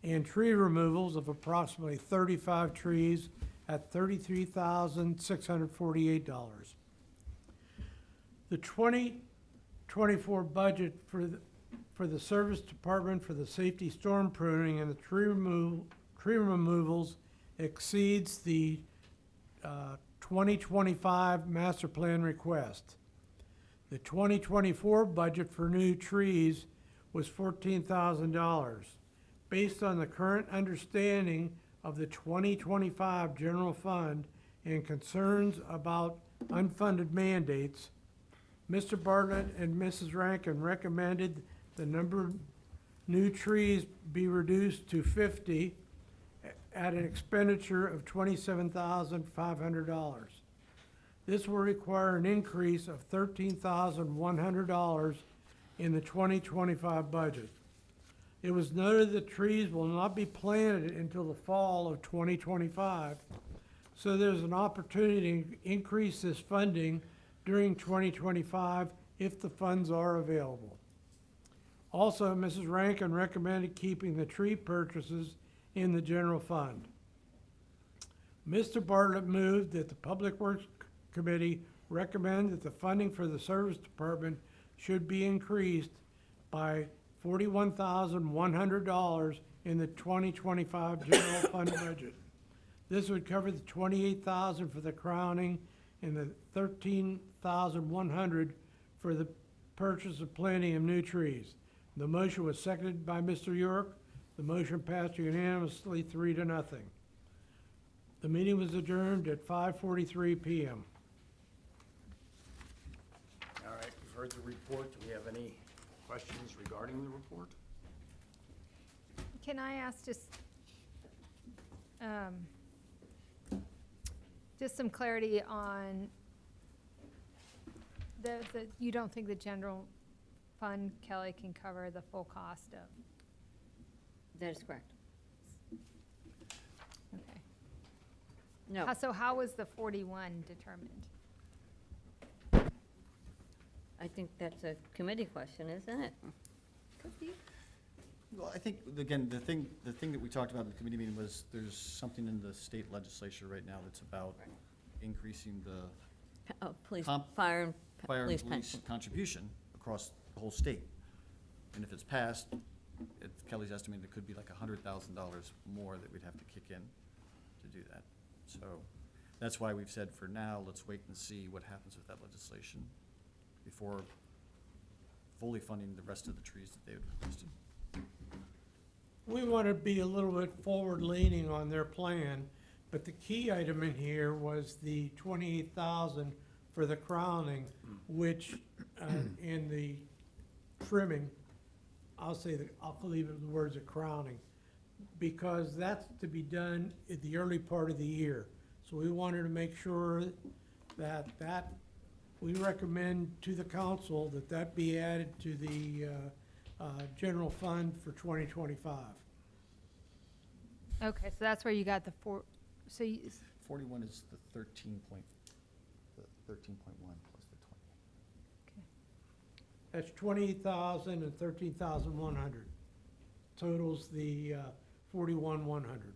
Speaker 8: and tree removals of approximately 35 trees at $33,648. The 2024 budget for the Service Department for the safety storm pruning and the tree removals exceeds the 2025 master plan request. The 2024 budget for new trees was $14,000. Based on the current understanding of the 2025 general fund and concerns about unfunded mandates, Mr. Bartlett and Mrs. Rankin recommended the number of new trees be reduced to 50 at an expenditure of $27,500. This will require an increase of $13,100 in the 2025 budget. It was noted that trees will not be planted until the fall of 2025, so there's an opportunity to increase this funding during 2025 if the funds are available. Also, Mrs. Rankin recommended keeping the tree purchases in the general fund. Mr. Bartlett moved that the Public Works Committee recommend that the funding for the Service Department should be increased by $41,100 in the 2025 general fund budget. This would cover the $28,000 for the crowning and the $13,100 for the purchase of planting of new trees. The motion was seconded by Mr. York. The motion passed unanimously 3-0. The meeting was adjourned at 5:43 p.m.
Speaker 1: All right, we've heard the report. Do we have any questions regarding the report?
Speaker 9: Can I ask just some clarity on you don't think the general fund, Kelly, can cover the full cost of?
Speaker 4: That is correct.
Speaker 9: Okay.
Speaker 4: No,
Speaker 9: So how was the 41 determined?
Speaker 4: I think that's a committee question, isn't it?
Speaker 6: Well, I think, again, the thing that we talked about in the committee meeting was there's something in the state legislature right now that's about increasing the
Speaker 4: Oh, police,
Speaker 6: Comp-
Speaker 4: fire and
Speaker 6: fire and
Speaker 4: police
Speaker 6: police
Speaker 4: pension.
Speaker 6: contribution across the whole state. And if it's passed, Kelly's estimating it could be like $100,000 more that we'd have to kick in to do that. So that's why we've said for now, let's wait and see what happens with that legislation before fully funding the rest of the trees that they had requested.
Speaker 8: We want to be a little bit forward-leaning on their plan, but the key item in here was the $28,000 for the crowning, which, in the trimming, I'll leave it the words of crowning, because that's to be done at the early part of the year. So we wanted to make sure that we recommend to the council that be added to the general fund for 2025.
Speaker 9: Okay, so that's where you got the
Speaker 6: 41 is the 13.1 plus the 20.
Speaker 8: That's 28,000 and 13,100. Totals the 41,100.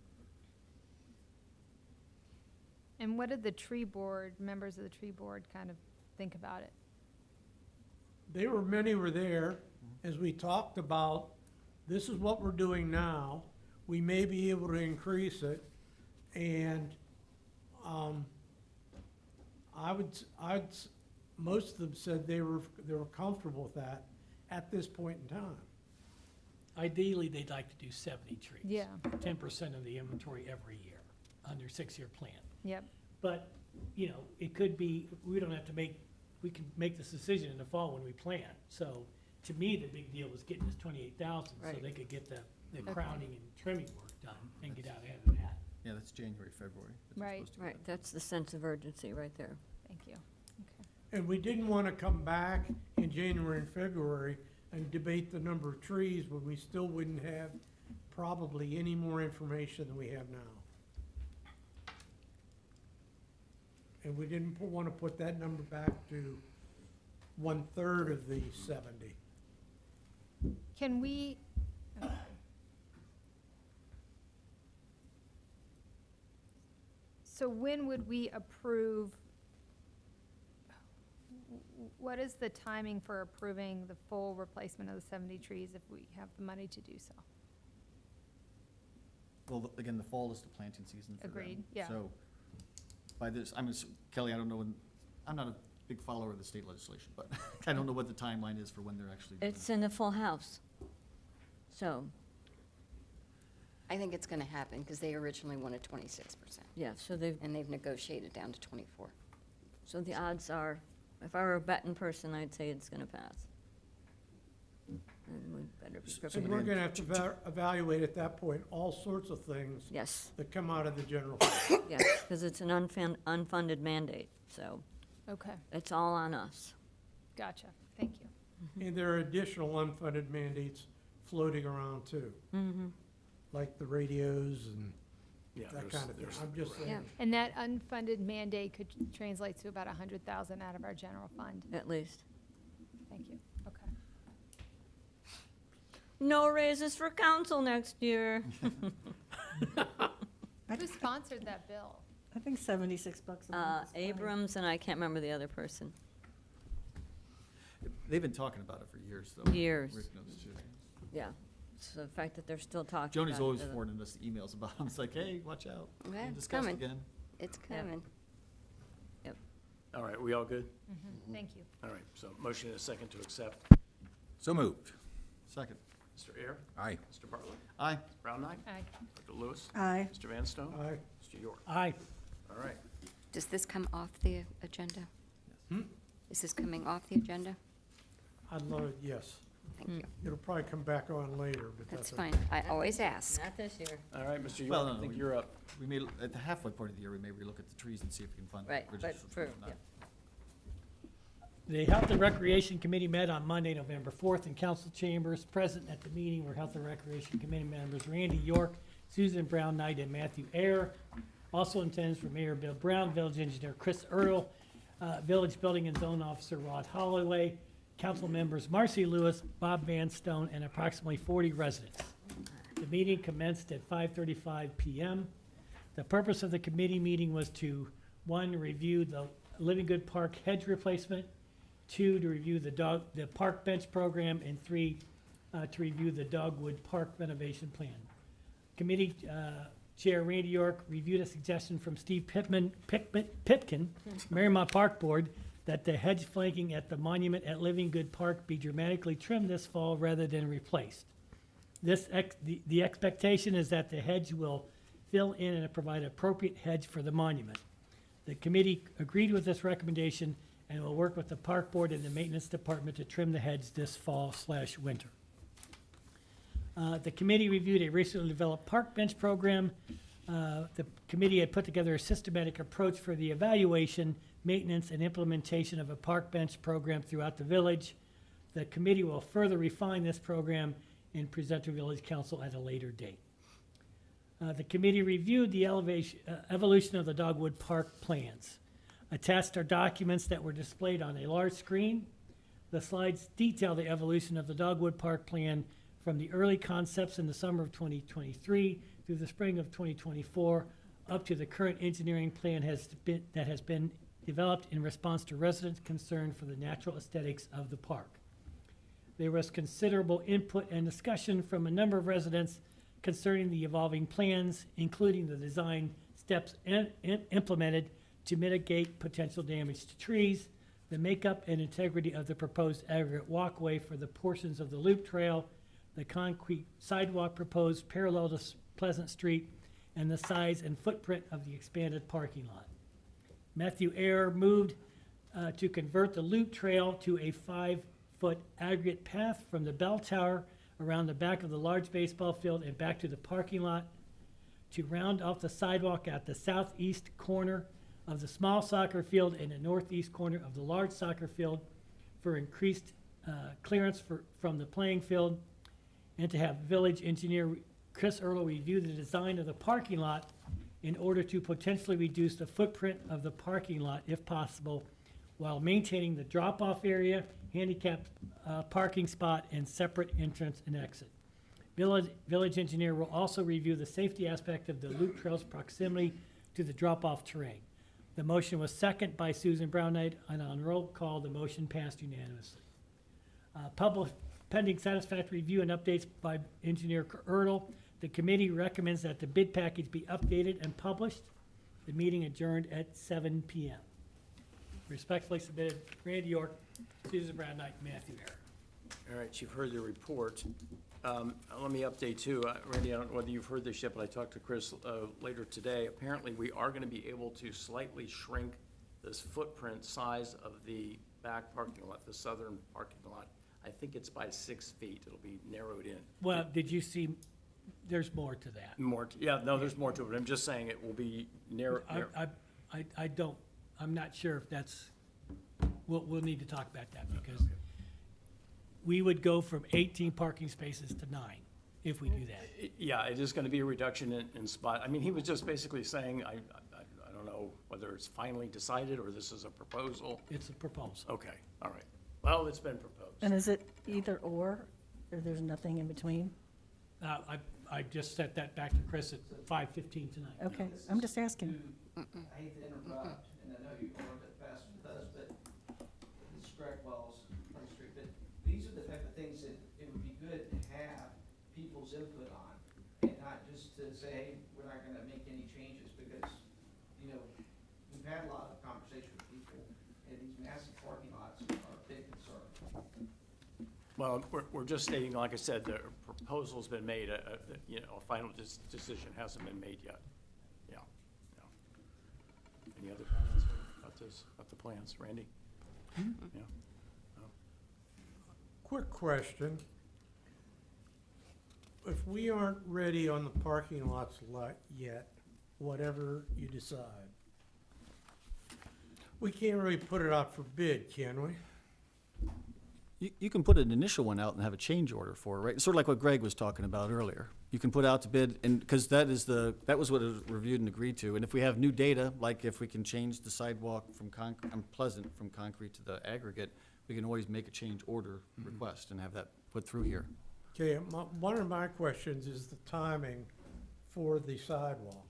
Speaker 9: And what did the tree board, members of the tree board kind of think about it?
Speaker 8: Many were there, as we talked about, this is what we're doing now. We may be able to increase it, and most of them said they were comfortable with that at this point in time.
Speaker 5: Ideally, they'd like to do 70 trees.
Speaker 9: Yeah.
Speaker 5: 10% of the inventory every year on their 6-year plan.
Speaker 9: Yep.
Speaker 5: But, it could be, we can make this decision in the fall when we plan. So, to me, the big deal was getting this 28,000 so
Speaker 4: Right.
Speaker 5: they could get the
Speaker 9: Okay.
Speaker 5: crowning and trimming work done and get out ahead of that.
Speaker 6: Yeah, that's January, February. that they're
Speaker 9: Right.
Speaker 6: supposed to be
Speaker 4: Right,
Speaker 6: done.
Speaker 4: that's the sense of urgency right there.
Speaker 9: Thank you. Okay.
Speaker 8: And we didn't want to come back in January and February and debate the number of trees when we still wouldn't have probably any more information than we have now. And we didn't want to put that number back to 1/3 of the 70.
Speaker 9: Can we, so when would we approve, what is the timing for approving the full replacement of the 70 trees if we have the money to do so?
Speaker 6: Well, again, the fall is the planting season for them.
Speaker 9: Agreed, yeah.
Speaker 6: So by this, Kelly, I don't know when, I'm not a big follower of the state legislation, but I don't know what the timeline is for when they're actually doing
Speaker 4: It's in the full house. So,
Speaker 14: I think it's gonna happen, because they originally wanted 26%,
Speaker 4: yeah, so they've,
Speaker 14: and they've negotiated down to 24.
Speaker 4: so the odds are, if I were a betting person, I'd say it's gonna pass. And we better be
Speaker 8: And
Speaker 4: prepared.
Speaker 8: we're gonna have to evaluate at that point all sorts of things
Speaker 4: Yes,
Speaker 8: that come out of the general fund.
Speaker 4: yes, because it's an unfunded mandate, so
Speaker 9: Okay,
Speaker 4: it's all on us.
Speaker 9: gotcha, thank you.
Speaker 8: And there are additional unfunded mandates floating around too,
Speaker 4: Mm-hmm.
Speaker 8: like the radios and
Speaker 1: Yeah,
Speaker 8: that kind of thing. I'm just
Speaker 14: Yeah.
Speaker 8: saying.
Speaker 9: And that unfunded mandate could translate to about 100,000 out of our general fund.
Speaker 4: At least.
Speaker 9: Thank you, okay.
Speaker 4: No raises for council next year.
Speaker 9: Who sponsored that bill?
Speaker 2: I think $76 a month. is fine.
Speaker 4: Abrams and I can't remember the other person.
Speaker 6: They've been talking about it for years, though.
Speaker 4: Years.
Speaker 6: Rick knows too.
Speaker 4: Yeah, so the fact that they're still talking about it.
Speaker 6: Joni's always
Speaker 4: doesn't-
Speaker 6: forwarding us emails about them. It's like, hey, watch out.
Speaker 14: Yeah,
Speaker 6: We'll
Speaker 14: it's
Speaker 6: discuss
Speaker 14: coming.
Speaker 6: again.
Speaker 14: It's
Speaker 4: Yeah.
Speaker 14: coming.
Speaker 1: All right, we all good?
Speaker 9: Thank you.
Speaker 1: All right, so motion and a second to accept.
Speaker 3: So moved.
Speaker 6: Second.
Speaker 1: Mr. Air?
Speaker 3: Aye.
Speaker 1: Mr. Bartlett?
Speaker 6: Aye.
Speaker 1: Mr. Brown Knight?
Speaker 9: Aye.
Speaker 1: Dr. Lewis?
Speaker 2: Aye.
Speaker 1: Mr. Van Stone?
Speaker 8: Aye.
Speaker 1: Mr. York?
Speaker 5: Aye.
Speaker 1: All right.
Speaker 14: Does this come off the agenda? Is this coming off the agenda?
Speaker 8: I'd love it, yes.
Speaker 14: Thank you.
Speaker 8: It'll probably come back on later, but
Speaker 14: That's
Speaker 8: that's.
Speaker 14: fine. I always ask.
Speaker 4: Not this year.
Speaker 1: All right, Mr.
Speaker 6: Well,
Speaker 1: York,
Speaker 6: no,
Speaker 1: I think
Speaker 6: we-
Speaker 1: you're up.
Speaker 6: We may, at the halfway point of the year, we may relook at the trees and see if we can fund.
Speaker 4: Right,
Speaker 6: bridges
Speaker 4: but
Speaker 6: or
Speaker 4: for,
Speaker 6: not.
Speaker 4: yeah.
Speaker 5: The Health and Recreation Committee met on Monday, November 4th in council chambers. Present at the meeting were Health and Recreation Committee members Randy York, Susan Brown Knight, and Matthew Ayer. Also in attendance were Mayor Bill Brown, Village Engineer Chris Earl, Village Building and Zone Officer Rod Holloway, council members Marcy Lewis, Bob Van Stone, and approximately 40 residents. The meeting commenced at 5:35 PM. The purpose of the committee meeting was to, 1, review the Living Good Park hedge replacement, 2, to review the park bench program, and 3, to review the Dogwood Park renovation plan. Committee Chair Randy York reviewed a suggestion from Steve Pipkin, Mariemont Park Board, that the hedge flanking at the monument at Living Good Park be dramatically trimmed this fall rather than replaced. The expectation is that the hedge will fill in and provide appropriate hedge for the monument. The committee agreed with this recommendation and will work with the park board and the maintenance department to trim the hedge this fall/winter. The committee reviewed a recently developed park bench program. The committee had put together a systematic approach for the evaluation, maintenance, and implementation of a park bench program throughout the village. The committee will further refine this program and present to village council at a later date. The committee reviewed the evolution of the Dogwood Park plans. Attached are documents that were displayed on a large screen. The slides detail the evolution of the Dogwood Park plan from the early concepts in the summer of 2023 through the spring of 2024, up to the current engineering plan that has been developed in response to residents' concern for the natural aesthetics of the park. There was considerable input and discussion from a number of residents concerning the evolving plans, including the design steps implemented to mitigate potential damage to trees, the makeup and integrity of the proposed aggregate walkway for the portions of the loop trail, the concrete sidewalk proposed parallel to Pleasant Street, and the size and footprint of the expanded parking lot. Matthew Ayer moved to convert the loop trail to a 5-foot aggregate path from the bell tower around the back of the large baseball field and back to the parking lot, to round off the sidewalk at the southeast corner of the small soccer field and the northeast corner of the large soccer field for increased clearance from the playing field, and to have village engineer Chris Earl review the design of the parking lot in order to potentially reduce the footprint of the parking lot if possible, while maintaining the drop-off area, handicapped parking spot, and separate entrance and exit. Village engineer will also review the safety aspect of the loop trail's proximity to the drop-off terrain. The motion was seconded by Susan Brown Knight, and on roll call, the motion passed unanimously. Pending satisfactory review and updates by Engineer Earl, the committee recommends that the bid package be updated and published. The meeting adjourned at 7 p.m. Respectfully submitted, Randy York, Susan Brown Knight, Matthew Ayers.
Speaker 1: All right, you've heard the report. Let me update too. Randy, I don't know whether you've heard this yet, but I talked to Chris later today. Apparently, we are going to be able to slightly shrink this footprint size of the back parking lot, the southern parking lot. I think it's by 6 feet. It'll be narrowed in.
Speaker 5: Well, did you see, there's more to that.
Speaker 1: Yeah, no, there's more to it. I'm just saying it will be narrow.
Speaker 5: I don't, I'm not sure if that's, we'll need to talk about that because we would go from 18 parking spaces to 9 if we do that.
Speaker 1: Yeah, it is going to be a reduction in spot. I mean, he was just basically saying, I don't know whether it's finally decided or this is a proposal.
Speaker 5: It's a proposal.
Speaker 1: Okay, all right. Well, it's been proposed.
Speaker 2: And is it either or there's nothing in between?
Speaker 5: I just set that back to Chris at 5:15 tonight.
Speaker 2: Okay, I'm just asking.
Speaker 10: I hate to interrupt, and I know you're going a bit fast with us, but this is Greg Wells, Plum Street, but these are the type of things that it would be good to have people's input on, and not just to say, hey, we're not gonna make any changes, because, you know, we've had a lot of conversation with people, and these massive parking lots are a big concern.
Speaker 1: Well, we're just stating, like I said, the proposal's been made, you know, a final decision hasn't been made yet. Yeah, yeah. Any other comments about this, about the plans? Randy? Yeah? No?
Speaker 8: Quick question. If we aren't ready on the parking lots yet, whatever you decide, we can't really put it out for bid, can we?
Speaker 6: You can put an initial one out and have a change order for it, right? Sort of like what Greg was talking about earlier. You can put out to bid, and, because that was what was reviewed and agreed to. And if we have new data, like if we can change the sidewalk from Pleasant from concrete to the aggregate, we can always make a change order request and have that put through here.
Speaker 8: Okay, one of my questions is the timing for the sidewalk.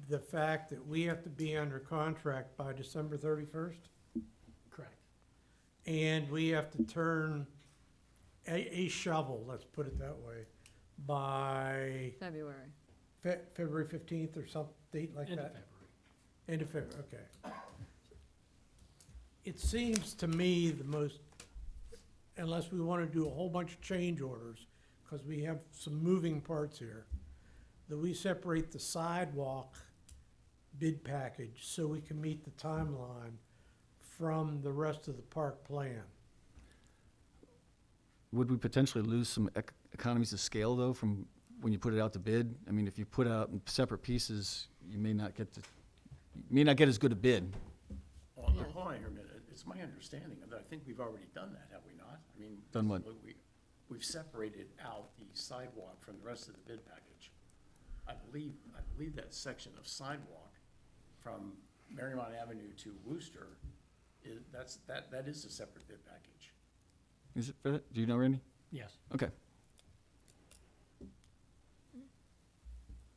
Speaker 8: The fact that we have to be under contract by December 31st?
Speaker 5: Correct.
Speaker 8: And we have to turn a shovel, let's put it that way, by
Speaker 4: February.
Speaker 8: February 15th or some date like
Speaker 5: End of
Speaker 8: that?
Speaker 5: February.
Speaker 8: End of February, okay. It seems to me the most, unless we want to do a whole bunch of change orders, because we have some moving parts here, that we separate the sidewalk bid package so we can meet the timeline from the rest of the park plan.
Speaker 6: Would we potentially lose some economies of scale, though, from when you put it out to bid? I mean, if you put out in separate pieces, you may not get as good a bid.
Speaker 1: Well, hold on here a minute. It's my understanding that I think we've already done that, have we not? I mean.
Speaker 6: Done what?
Speaker 1: We've separated out the sidewalk from the rest of the bid package. I believe that section of sidewalk from Mariemont Avenue to Wooster, that is a separate bid package.
Speaker 6: Is it, Fred? Do you know, Randy?
Speaker 5: Yes.
Speaker 6: Okay.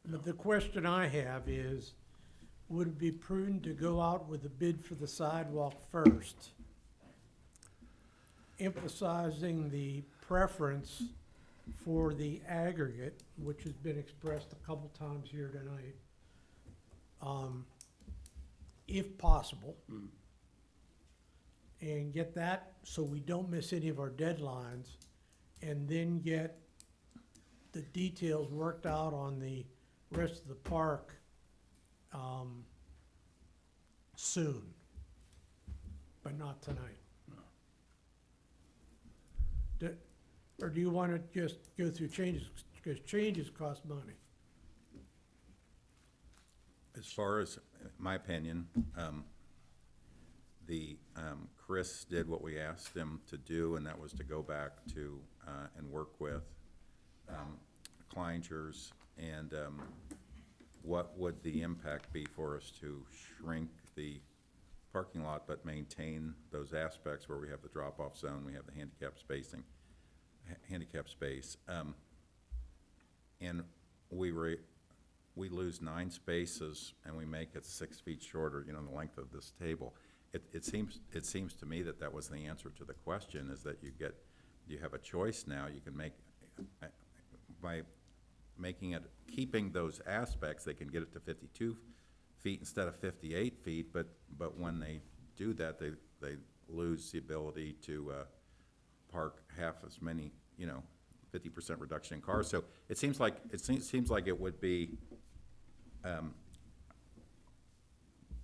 Speaker 8: But the question I have is, would it be prudent to go out with a bid for the sidewalk first, emphasizing the preference for the aggregate, which has been expressed a couple times here tonight, if possible, and get that so we don't miss any of our deadlines, and then get the details worked out on the rest of the park soon, but not tonight. Or do you want to just go through changes, because changes cost money?
Speaker 3: As far as my opinion, Chris did what we asked him to do, and that was to go back to and work with Kleinger's, and what would the impact be for us to shrink the parking lot but maintain those aspects where we have the drop-off zone, we have the handicap spacing, handicap space, and we lose 9 spaces and we make it 6 feet shorter, you know, the length of this table. It seems to me that was the answer to the question, is that you have a choice now. You can make, by making it, keeping those aspects, they can get it to 52 feet instead of 58 feet, but when they do that, they lose the ability to park half as many, 50% reduction in cars. So it seems like it would be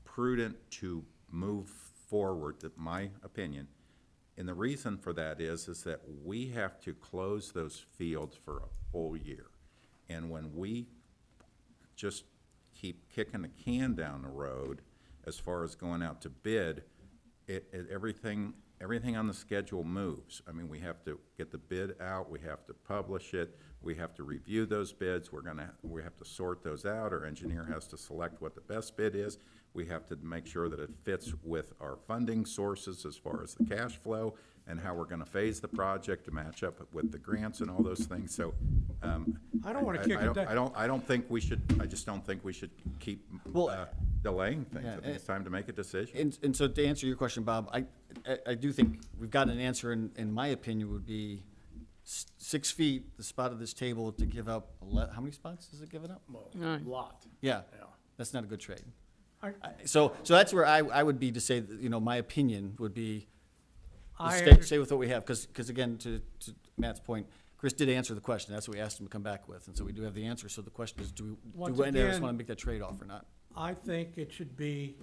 Speaker 3: prudent to move forward, my opinion. And the reason for that is that we have to close those fields for a whole year. And when we just keep kicking the can down the road as far as going out to bid, everything on the schedule moves. I mean, we have to get the bid out, we have to publish it, we have to review those bids, we have to sort those out, our engineer has to select what the best bid is, we have to make sure that it fits with our funding sources as far as the cash flow and how we're gonna phase the project to match up with the grants and all those things, so,
Speaker 8: I don't wanna kick it down.
Speaker 3: I don't think we should, I just don't think we should keep, delaying things. I think it's time to make a decision.
Speaker 6: And so to answer your question, Bob, I do think we've got an answer, in my opinion, would be 6 feet, the spot of this table to give up, how many spots is it giving up?
Speaker 1: A lot.
Speaker 6: Yeah,
Speaker 1: Yeah.
Speaker 6: that's not a good trade.
Speaker 8: I-
Speaker 6: So that's where I would be to say, that, my opinion would be,
Speaker 8: I
Speaker 6: stay with what we have, because again, to Matt's point, Chris did answer the question, that's what we asked him to come back with, and so we do have the answer, so the question is, do
Speaker 8: Once
Speaker 6: any of us
Speaker 8: again-
Speaker 6: want to make that trade-off or not?
Speaker 8: I think it should be,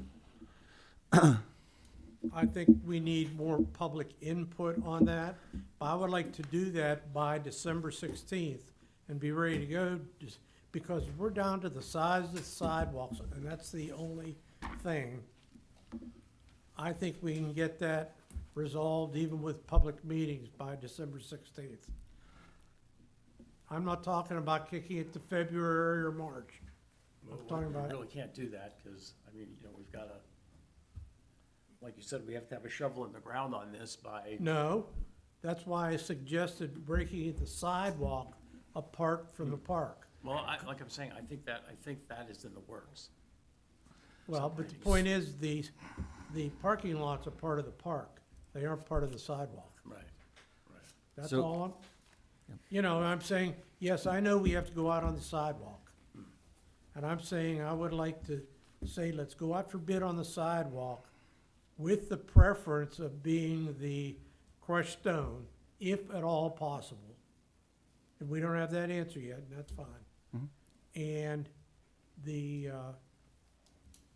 Speaker 8: I think we need more public input on that. But I would like to do that by December 16th and be ready to go, just because we're down to the size of the sidewalks, and that's the only thing. I think we can get that resolved even with public meetings by December 16th. I'm not talking about kicking it to February or March. I'm talking
Speaker 1: We
Speaker 8: about,
Speaker 1: really can't do that, because, we've got to, like you said, we have to have a shovel in the ground on this by,
Speaker 8: no, that's why I suggested breaking the sidewalk apart from the park.
Speaker 1: well, like I'm saying, I think that is in the works.
Speaker 8: Well, but the point is, the parking lots are part of the park. They aren't part of the sidewalk.
Speaker 1: Right.
Speaker 8: That's
Speaker 6: So-
Speaker 8: all. I'm saying, yes, I know we have to go out on the sidewalk. And I'm saying I would like to say, let's go out for bid on the sidewalk with the preference of being the crushed stone, if at all possible. And we don't have that answer yet, and that's fine. And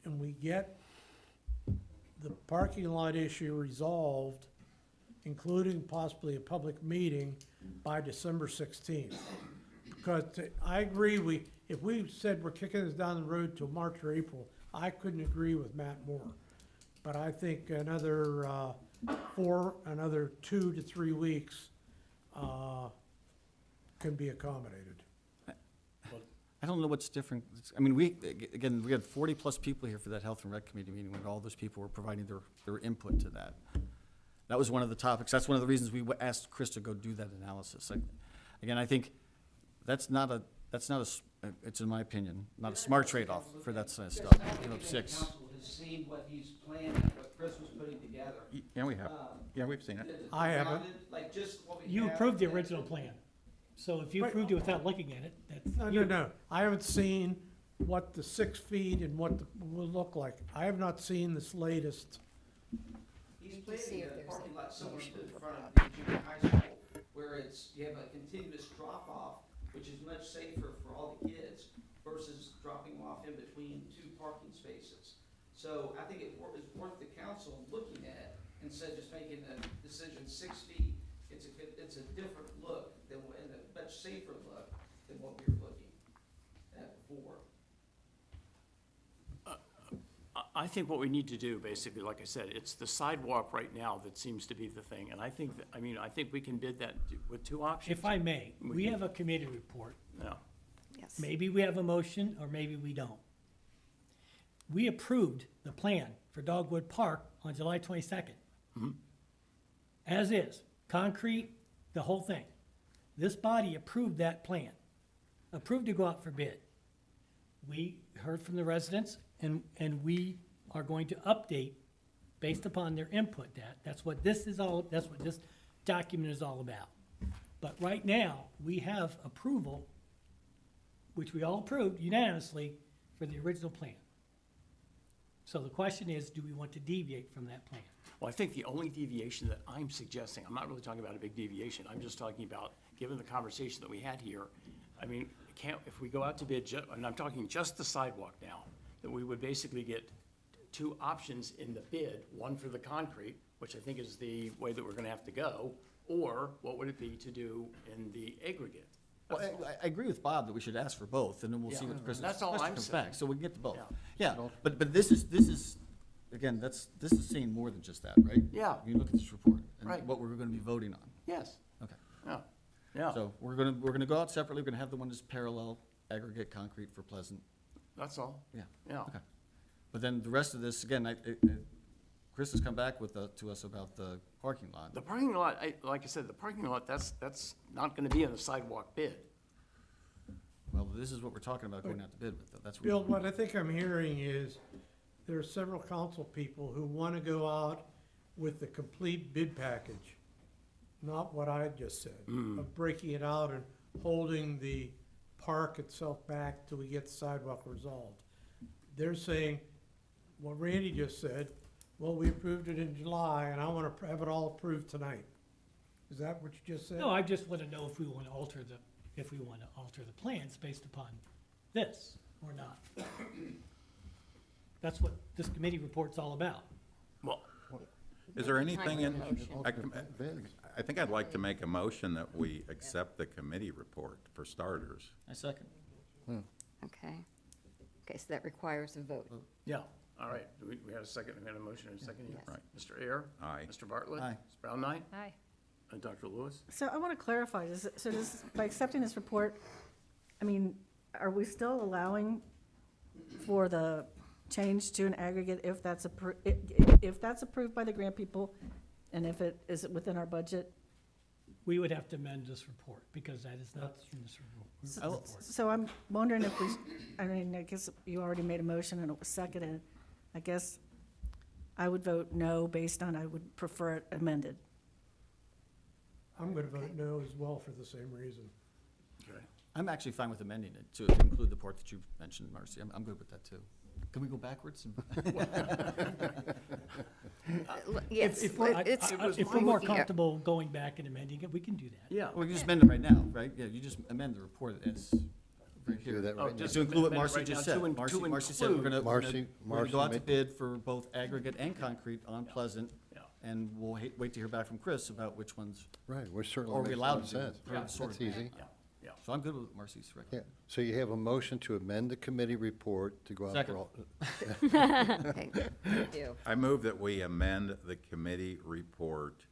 Speaker 8: and we get the parking lot issue resolved, including possibly a public meeting by December 16th. Because I agree, if we said we're kicking this down the road till March or April, I couldn't agree with Matt more. But I think another 2 to 3 weeks can be accommodated.
Speaker 6: I don't know what's different. I mean, we had 40-plus people here for that Health and Rec Committee meeting, when all those people were providing their input to that. That was one of the topics. That's one of the reasons we asked Chris to go do that analysis. Again, I think it's in my opinion, not a smart trade-off for that kind of stuff. Give up 6.
Speaker 18: Council has seen what he's planning, what Chris was putting together.
Speaker 3: Yeah, we have. Yeah, we've seen it.
Speaker 8: I haven't.
Speaker 18: Like just what we
Speaker 5: You
Speaker 18: have
Speaker 5: approved the
Speaker 18: and-
Speaker 5: original plan. So if you approved it without looking at it, that's.
Speaker 8: No. I haven't seen what the 6 feet and what will look like. I have not seen this latest.
Speaker 18: He's
Speaker 2: see
Speaker 18: planning
Speaker 2: if
Speaker 18: a
Speaker 2: there's
Speaker 18: parking
Speaker 2: any
Speaker 18: lot similar to the
Speaker 2: motion for
Speaker 18: front
Speaker 2: that.
Speaker 18: of the junior high school, where you have a continuous drop-off, which is much safer for all the kids versus dropping off in between 2 parking spaces. So I think it's worth the council looking at, instead of just making a decision 6 feet. It's a different look and a much safer look than what we were looking at before.
Speaker 1: I think what we need to do, basically, like I said, it's the sidewalk right now that seems to be the thing, and I think, I think we can bid that with 2 options.
Speaker 5: If I may, we have a committee report.
Speaker 1: No.
Speaker 2: Yes.
Speaker 5: Maybe we have a motion, or maybe we don't. We approved the plan for Dogwood Park on July 22nd. As is, concrete, the whole thing. This body approved that plan, approved to go out for bid. We heard from the residents, and we are going to update based upon their input. That's what this document is all about. But right now, we have approval, which we all approved unanimously, for the original plan. So the question is, do we want to deviate from that plan?
Speaker 1: Well, I think the only deviation that I'm suggesting, I'm not really talking about a big deviation, I'm just talking about, given the conversation that we had here, I mean, if we go out to bid, and I'm talking just the sidewalk now, that we would basically get two options in the bid, one for the concrete, which I think is the way that we're gonna have to go, or what would it be to do in the aggregate?
Speaker 6: Well, I agree with Bob that we should ask for both, and then we'll see
Speaker 1: Yeah.
Speaker 6: what the Christmas
Speaker 1: That's all
Speaker 6: question
Speaker 1: I'm
Speaker 6: comes
Speaker 1: saying.
Speaker 6: back, so we can get to both.
Speaker 1: Yeah.
Speaker 6: Yeah, but this is, again, this is saying more than just that, right?
Speaker 1: Yeah.
Speaker 6: You look at this report,
Speaker 1: Right.
Speaker 6: and what we're gonna be voting on.
Speaker 1: Yes,
Speaker 6: Okay.
Speaker 1: yeah, yeah,
Speaker 6: So we're gonna go out separately, we're gonna have the one that's parallel aggregate concrete for Pleasant.
Speaker 1: that's all,
Speaker 6: Yeah.
Speaker 1: yeah.
Speaker 6: Okay. But then the rest of this, again, Chris has come back to us about the parking lot.
Speaker 1: The parking lot, like I said, the parking lot, that's not gonna be in the sidewalk bid.
Speaker 6: Well, this is what we're talking about going out to bid with, that's.
Speaker 8: Bill, what I think I'm hearing is there are several council people who want to go out with the complete bid package, not what I just said, of breaking it out and holding the park itself back till we get the sidewalk resolved. They're saying, what Randy just said, well, we approved it in July, and I want to have it all approved tonight. Is that what you just said?
Speaker 5: No, I just want to know if we want to alter the plans based upon this or not. That's what this committee report's all about.
Speaker 1: Well,
Speaker 3: Is there anything in,
Speaker 17: Bids.
Speaker 3: I think I'd like to make a motion that we accept the committee report for starters.
Speaker 6: I second.
Speaker 14: Okay. Okay, so that requires a vote.
Speaker 1: yeah, all right, we had a second, we had a motion and a second,
Speaker 14: Yes.
Speaker 3: Right.
Speaker 1: Mr. Ayer?
Speaker 3: Aye.
Speaker 1: Mr. Bartlett?
Speaker 6: Aye.
Speaker 1: Ms. Brown Knight?
Speaker 9: Aye.
Speaker 1: And Dr. Lewis?
Speaker 2: So I want to clarify, by accepting this report, I mean, are we still allowing for the change to an aggregate if that's approved by the grant people, and if it is within our budget?
Speaker 5: We would have to amend this report because that is not in this report.
Speaker 2: So I'm wondering if I guess you already made a motion and it was seconded. I guess I would vote no based on I would prefer it amended.
Speaker 8: I'm going to vote no as well for the same reason.
Speaker 1: Okay.
Speaker 6: I'm actually fine with amending it to include the part that you mentioned, Marcy. I'm good with that too. Can we go backwards?
Speaker 14: Yes,
Speaker 5: If we're
Speaker 14: it's.
Speaker 5: if we're more comfortable going back and amending it, we can do that.
Speaker 1: Yeah.
Speaker 6: Well, you just amend it right now, right? Yeah, you just amend the report as right here.
Speaker 17: Do that right now.
Speaker 6: Just to include what
Speaker 1: amend it
Speaker 6: Marcy
Speaker 1: right
Speaker 6: just
Speaker 1: now
Speaker 6: said.
Speaker 1: to
Speaker 6: Marcy said we're gonna
Speaker 17: Marcy
Speaker 6: go out to
Speaker 17: made-
Speaker 6: bid for both aggregate and concrete on Pleasant.
Speaker 1: Yeah.
Speaker 6: And we'll wait to hear back from Chris about which ones,
Speaker 17: Right, we're certainly.
Speaker 6: or we
Speaker 17: makes a
Speaker 6: allowed
Speaker 17: lot of
Speaker 6: to.
Speaker 17: sense.
Speaker 6: Yeah, sort
Speaker 17: That's
Speaker 6: of.
Speaker 17: easy.
Speaker 1: Yeah, yeah.
Speaker 6: So I'm good with Marcy's
Speaker 17: Yeah,
Speaker 6: recommendation.
Speaker 17: so you have a motion to amend the committee report to go out
Speaker 6: Second.
Speaker 17: for all.
Speaker 14: Okay, we do.
Speaker 3: I move that we amend the committee report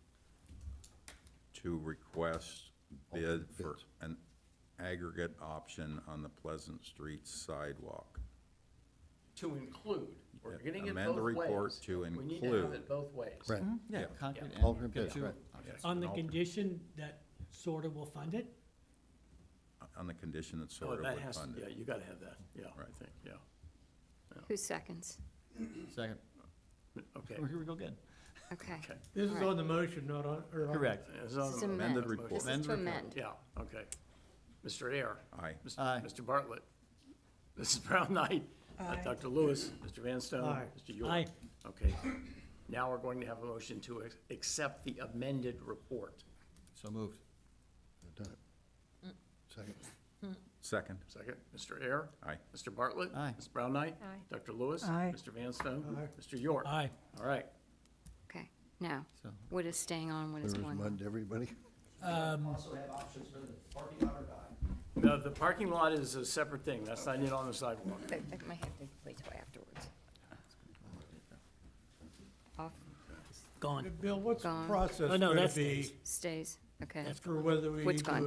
Speaker 3: to request bid for
Speaker 17: bids.
Speaker 3: an aggregate option on the Pleasant Street sidewalk.
Speaker 1: To include, we're
Speaker 3: Yeah,
Speaker 1: getting it
Speaker 3: amend the
Speaker 1: both
Speaker 3: report
Speaker 1: ways.
Speaker 3: to
Speaker 1: We need to have
Speaker 3: include.
Speaker 1: it both ways.
Speaker 17: Right.
Speaker 6: Yeah,
Speaker 3: Yeah.
Speaker 6: concrete
Speaker 1: Yeah.
Speaker 6: and.
Speaker 17: Alternate
Speaker 6: get
Speaker 17: bids,
Speaker 6: two
Speaker 17: right.
Speaker 6: options.
Speaker 5: On the
Speaker 3: An
Speaker 5: condition that sorta will fund it?
Speaker 3: On the condition that
Speaker 1: Oh,
Speaker 3: sort of
Speaker 1: that
Speaker 3: would
Speaker 1: has,
Speaker 3: fund
Speaker 1: yeah,
Speaker 3: it.
Speaker 1: you gotta have that, yeah, I
Speaker 3: Right.
Speaker 1: think, yeah,
Speaker 14: Who seconds?
Speaker 6: Second.
Speaker 1: okay.
Speaker 6: Oh, here we go again.
Speaker 14: Okay.
Speaker 1: Okay.
Speaker 8: This is
Speaker 14: All right.
Speaker 8: on the motion, not on, or on.
Speaker 6: Correct.
Speaker 1: It's on
Speaker 14: This is
Speaker 1: the
Speaker 14: amend.
Speaker 3: Amended
Speaker 1: motion.
Speaker 3: report.
Speaker 14: This is
Speaker 6: Amend
Speaker 14: to
Speaker 6: report.
Speaker 14: amend.
Speaker 1: Yeah, okay. Mr. Ayer?
Speaker 3: Aye.
Speaker 6: Aye.
Speaker 1: Mr. Bartlett? Mrs. Brown Knight? Dr. Lewis? Mr. Van Stone?
Speaker 8: Aye.
Speaker 1: Mr. York?
Speaker 5: Aye.
Speaker 1: Okay. Now we're going to have a motion to accept the amended report.
Speaker 6: So moved.
Speaker 17: Done it. Second.
Speaker 3: Second.
Speaker 1: Second, Mr. Ayer?
Speaker 3: Aye.
Speaker 1: Mr. Bartlett?
Speaker 6: Aye.
Speaker 1: Ms. Brown Knight?
Speaker 9: Aye.
Speaker 1: Dr. Lewis?
Speaker 2: Aye.
Speaker 1: Mr. Van Stone?
Speaker 8: Aye.
Speaker 1: Mr. York?
Speaker 5: Aye.
Speaker 1: All right.
Speaker 14: Okay, now,
Speaker 6: So,
Speaker 14: what is staying on, what is
Speaker 17: There was
Speaker 14: going
Speaker 17: mud
Speaker 14: on?
Speaker 17: to everybody.
Speaker 18: Also have options for the parking lot or not?
Speaker 1: No, the parking lot is a separate thing. That's not in on the sidewalk.
Speaker 14: I might have to wait till afterwards. Off,
Speaker 5: Gone.
Speaker 8: Bill, what's the
Speaker 14: Gone.
Speaker 8: process
Speaker 5: Oh, no,
Speaker 8: going
Speaker 5: that
Speaker 8: to be
Speaker 5: stays.
Speaker 14: stays, okay,
Speaker 8: for whether we
Speaker 14: What's
Speaker 8: do
Speaker 14: gone?
Speaker 8: a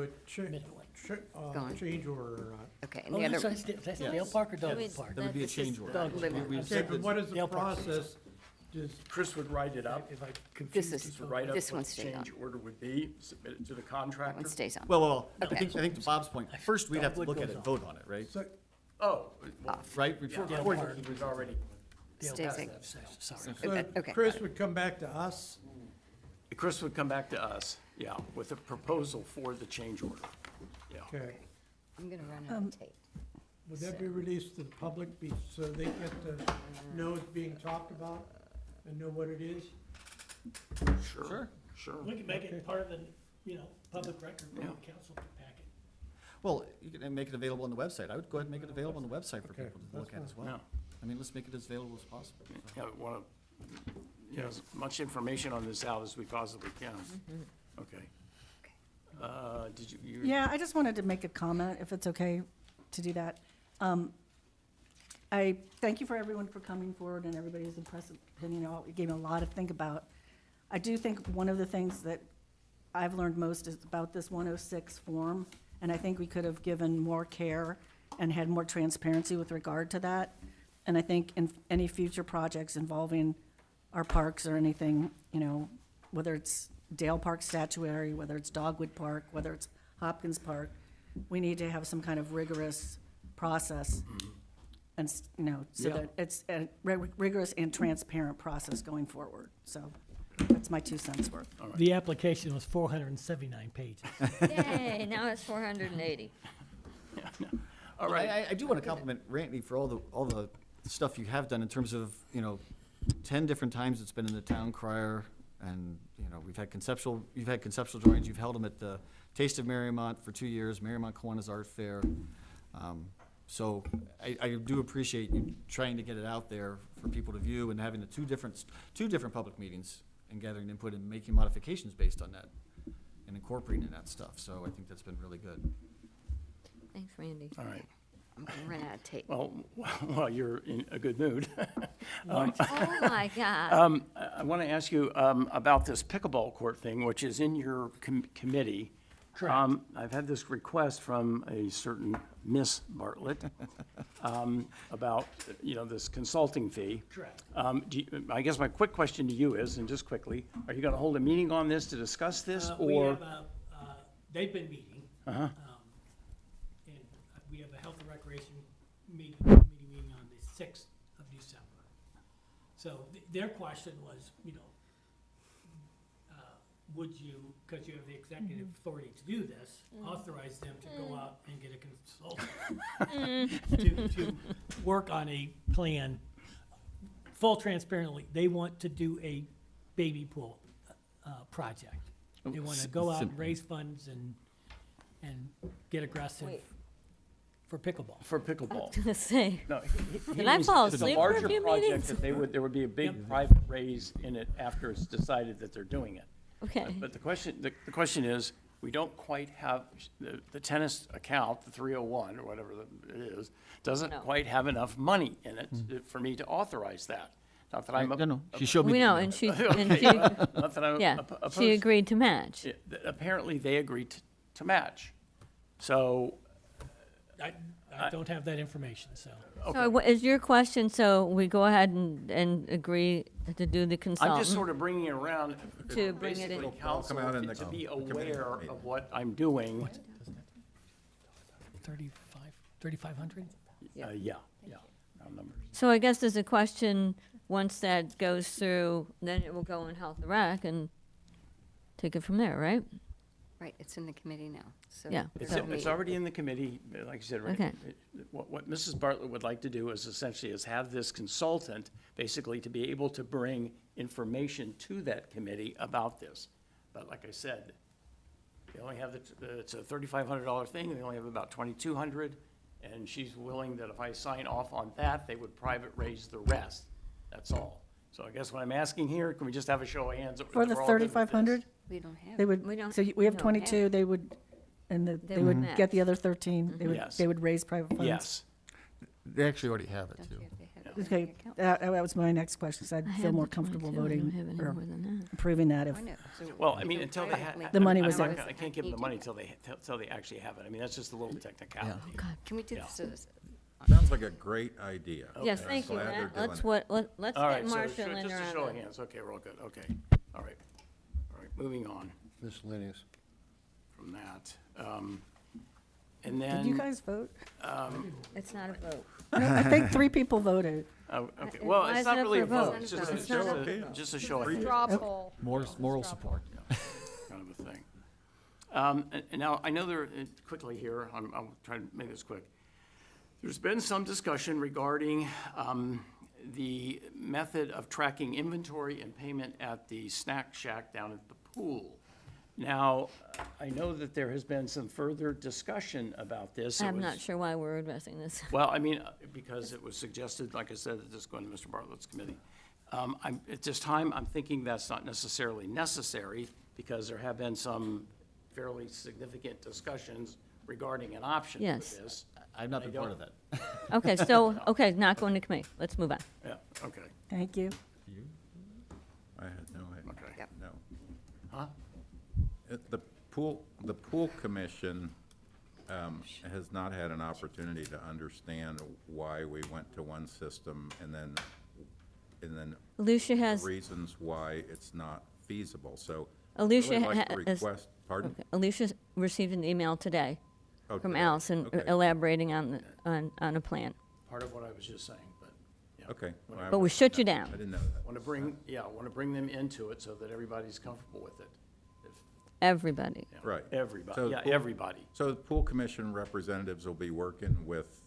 Speaker 14: Gone.
Speaker 8: change order or not?
Speaker 14: okay. And
Speaker 5: Oh,
Speaker 14: the
Speaker 5: that's
Speaker 14: other,
Speaker 5: that's Dale Park or Dog Park?
Speaker 6: That would be a
Speaker 14: This is
Speaker 6: change order.
Speaker 14: dog limit.
Speaker 6: We've
Speaker 8: Okay,
Speaker 6: said
Speaker 8: but
Speaker 6: that-
Speaker 8: what is the
Speaker 5: Dale Park.
Speaker 8: process? Does
Speaker 1: Chris would write it up.
Speaker 5: If I
Speaker 14: This
Speaker 5: confuse
Speaker 14: is-
Speaker 5: the
Speaker 1: Chris would write up
Speaker 14: This
Speaker 1: what
Speaker 14: one
Speaker 1: the
Speaker 14: stayed on.
Speaker 1: change order would be, submit it to the
Speaker 14: that
Speaker 1: contractor.
Speaker 14: one stays on.
Speaker 6: Well, I
Speaker 14: Okay.
Speaker 6: think to Bob's point, first we'd have to look at it, vote on it, right?
Speaker 8: so-
Speaker 1: Oh, well,
Speaker 6: Right? Before,
Speaker 1: yeah,
Speaker 6: before
Speaker 1: before
Speaker 6: you-
Speaker 1: he was already,
Speaker 5: Dale
Speaker 14: Stays
Speaker 5: Park,
Speaker 14: in.
Speaker 5: sorry.
Speaker 8: so
Speaker 14: Okay,
Speaker 8: Chris
Speaker 14: got it.
Speaker 8: would come back to us?
Speaker 1: Chris would come back to us, yeah, with a proposal for the change order. Yeah.
Speaker 8: Okay.
Speaker 14: I'm gonna run out of tape.
Speaker 8: Would that be released to the public so they get to know it's being talked about and know what it is?
Speaker 3: Sure. Sure.
Speaker 5: We can make it part of the, public record, for the council packet.
Speaker 6: Well, you can make it available on the website. I would go ahead and make it available on the website for
Speaker 8: Okay,
Speaker 6: people to look at
Speaker 8: that's
Speaker 6: as well.
Speaker 1: Yeah.
Speaker 6: I mean, let's make it as available as possible. so.
Speaker 1: Yeah, we want to, as much information on this out as we possibly can. Okay. Did you?
Speaker 2: Yeah, I just wanted to make a comment, if it's okay to do that. I thank you for everyone for coming forward and everybody's impressive opinion. You gave me a lot to think about. I do think one of the things that I've learned most is about this 106 form, and I think we could have given more care and had more transparency with regard to that. And I think in any future projects involving our parks or anything, whether it's Dale Park Statuary, whether it's Dogwood Park, whether it's Hopkins Park, we need to have some kind of rigorous process. And, so
Speaker 1: Yeah.
Speaker 2: that it's a rigorous and transparent process going forward. So that's my 2 cents worth.
Speaker 5: The application was 479 pages.
Speaker 4: Yay, now it's 480.
Speaker 1: All right.
Speaker 6: I do want to compliment Randy for all the stuff you have done in terms of, 10 different times it's been in the town crier, and, you've had conceptual drawings, you've held them at the Taste of Mariemont for 2 years, Mariemont Kiwanis Art Fair. So I do appreciate you trying to get it out there for people to view and having the two different public meetings and gathering input and making modifications based on that and incorporating that stuff. So I think that's been really good.
Speaker 4: Thanks, Randy.
Speaker 1: All right.
Speaker 14: I'm gonna run out of tape.
Speaker 1: Well, you're in a good mood.
Speaker 4: Oh, my God.
Speaker 1: I want to ask you about this pickleball court thing, which is in your committee.
Speaker 5: Correct.
Speaker 1: I've had this request from a certain Miss Bartlett about, this consulting fee.
Speaker 5: Correct.
Speaker 1: I guess my quick question to you is, and just quickly, are you going to hold a meeting on this to discuss this,
Speaker 5: We
Speaker 1: or?
Speaker 5: have, they've been meeting.
Speaker 1: Uh-huh.
Speaker 5: And we have a health and recreation meeting on the 6th of December. So their question was, would you, because you have the executive authority to do this, authorize them to go out and get a consultant to work on a plan? Full transparently, they want to do a baby pool project. They want to go out and raise funds and get aggressive
Speaker 4: Wait.
Speaker 5: for pickleball.
Speaker 1: For pickleball.
Speaker 4: Gonna say,
Speaker 1: No,
Speaker 4: Did I fall
Speaker 1: it's a
Speaker 4: asleep for a
Speaker 1: larger
Speaker 4: few
Speaker 1: project
Speaker 4: meetings?
Speaker 1: that there would be a big private raise in it after it's decided that they're doing it.
Speaker 4: okay.
Speaker 1: But the question is, we don't quite have, the tennis account, the 301 or whatever it is, doesn't
Speaker 4: No.
Speaker 1: quite have enough money in it for me to authorize that. Not that I'm.
Speaker 6: No, she showed me.
Speaker 4: We know, and she,
Speaker 1: Okay, not that I'm
Speaker 4: yeah,
Speaker 1: opposed.
Speaker 4: she agreed to match.
Speaker 1: Yeah, apparently, they agreed to match. So,
Speaker 5: I don't have that information, so.
Speaker 4: So what is your question, so we go ahead and agree to do the
Speaker 1: I'm
Speaker 4: consultant?
Speaker 1: just sort of bringing it around.
Speaker 4: To bring it in.
Speaker 1: Basically, council,
Speaker 3: Come out in the
Speaker 1: to be
Speaker 3: committee
Speaker 1: aware
Speaker 3: meeting.
Speaker 1: of what I'm doing.
Speaker 5: 3,500?
Speaker 1: Yeah, round numbers.
Speaker 4: So I guess there's a question, once that goes through, then it will go in Health and Rec and take it from there, right?
Speaker 14: Right, it's in the committee now, so.
Speaker 4: Yeah.
Speaker 1: It's,
Speaker 14: they'll
Speaker 1: it's
Speaker 14: meet.
Speaker 1: already in the committee, like you said, right?
Speaker 4: Okay.
Speaker 1: What Mrs. Bartlett would like to do is essentially have this consultant, basically to be able to bring information to that committee about this. But like I said, they only have it's a $3,500 thing, they only have about $2,200, and she's willing that if I sign off on that, they would private raise the rest. That's all. So I guess what I'm asking here, can we just have a show of hands? that
Speaker 2: For the
Speaker 1: we're all good with this?
Speaker 2: 3,500,
Speaker 14: We don't have.
Speaker 2: they
Speaker 14: it.
Speaker 2: would,
Speaker 4: We don't-
Speaker 2: so we have
Speaker 4: we don't have
Speaker 2: 22, they would, and
Speaker 4: They
Speaker 2: they
Speaker 4: would
Speaker 2: would get the
Speaker 4: match.
Speaker 2: other 13,
Speaker 1: Yes.
Speaker 2: they would raise private funds.
Speaker 1: Yes.
Speaker 6: They actually already have it
Speaker 14: Don't
Speaker 6: too.
Speaker 14: you have to have it in
Speaker 2: Okay,
Speaker 14: the account?
Speaker 2: that was my next question, so I'd
Speaker 4: I
Speaker 2: feel
Speaker 4: had
Speaker 2: more
Speaker 4: the
Speaker 2: comfortable
Speaker 4: 22, I don't have
Speaker 2: voting
Speaker 4: any
Speaker 2: or
Speaker 4: more than that.
Speaker 2: approving that if,
Speaker 14: I know. So-
Speaker 1: Well, I mean,
Speaker 14: so
Speaker 1: until they
Speaker 14: privately-
Speaker 2: The money was
Speaker 1: I
Speaker 2: there.
Speaker 1: can't give them the money until they actually have it. I mean, that's just a little technicality.
Speaker 4: Oh, God.
Speaker 14: Can we do
Speaker 1: Yeah.
Speaker 14: this as,
Speaker 3: Sounds like a great idea.
Speaker 4: Yes,
Speaker 1: Okay.
Speaker 4: thank you,
Speaker 3: Glad they're
Speaker 4: Matt.
Speaker 3: doing
Speaker 4: Let's
Speaker 1: All
Speaker 4: get
Speaker 1: right, so
Speaker 4: Marshall in
Speaker 1: just a
Speaker 4: around
Speaker 1: show of
Speaker 4: it.
Speaker 1: hands. Okay, we're all good. Okay. All right. All right, moving on
Speaker 17: Miscellaneous.
Speaker 1: from that. And then.
Speaker 2: did you guys vote?
Speaker 4: It's not a vote.
Speaker 2: No, I think 3 people voted.
Speaker 1: Oh, okay,
Speaker 4: It
Speaker 1: well,
Speaker 4: was
Speaker 1: it's not
Speaker 4: up
Speaker 1: really a
Speaker 4: for a vote.
Speaker 1: vote. It's just
Speaker 4: It's not up for a vote.
Speaker 1: just a show of hands.
Speaker 9: Straw poll.
Speaker 6: Moral support.
Speaker 1: Kind of a thing. And now, I know there, quickly here, I'll try to make this quick. There's been some discussion regarding the method of tracking inventory and payment at the snack shack down at the pool. Now, I know that there has been some further discussion about this. It
Speaker 4: I'm
Speaker 1: was-
Speaker 4: not sure why we're addressing this.
Speaker 1: Well, I mean, because it was suggested, like I said, that this is going to Mr. Bartlett's committee. At this time, I'm thinking that's not necessarily necessary, because there have been some fairly significant discussions regarding an option for
Speaker 4: Yes.
Speaker 1: this.
Speaker 6: I've not been part of
Speaker 1: don't-
Speaker 6: that.
Speaker 4: Okay, so, okay, not going to committee. Let's move on.
Speaker 1: Yeah, okay,
Speaker 2: Thank you.
Speaker 3: I had no idea.
Speaker 1: okay.
Speaker 3: No.
Speaker 1: Huh?
Speaker 3: The pool commission has not had an opportunity to understand why we went to one system and then
Speaker 4: Alicia has,
Speaker 3: reasons why it's not feasible, so.
Speaker 4: Alicia
Speaker 3: I'd like to
Speaker 4: has-
Speaker 3: request, pardon?
Speaker 4: okay, Alicia received an email today
Speaker 3: Oh,
Speaker 4: from
Speaker 3: today.
Speaker 4: Allison
Speaker 3: Okay.
Speaker 4: elaborating on a plan.
Speaker 1: Part of what I was just saying, but, yeah.
Speaker 3: Okay. Well, I-
Speaker 4: But we shut you down.
Speaker 3: I didn't know that.
Speaker 1: Want to bring them into it so that everybody's comfortable with it. If-
Speaker 4: Everybody.
Speaker 1: yeah,
Speaker 3: Right.
Speaker 1: Everybody,
Speaker 3: So
Speaker 1: yeah,
Speaker 3: pool-
Speaker 1: everybody.
Speaker 3: So the pool commission representatives will be working with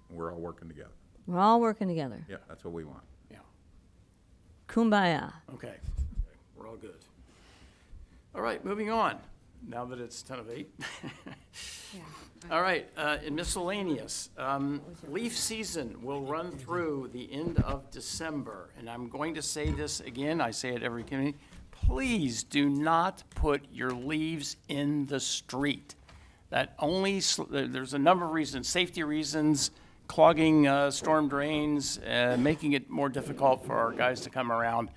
Speaker 3: we're all working together.
Speaker 4: We're all working together.
Speaker 3: Yeah, that's what we want.
Speaker 1: Yeah,
Speaker 4: Kumbaya.
Speaker 1: okay, we're all good. All right, moving on, now that it's 10:08. All right, in miscellaneous, leaf season will run through the end of December, and I'm going to say this again, I say it every community, please do not put your leaves in the street. That only, there's a number of reasons, safety reasons, clogging storm drains, making it more difficult for our guys to come around.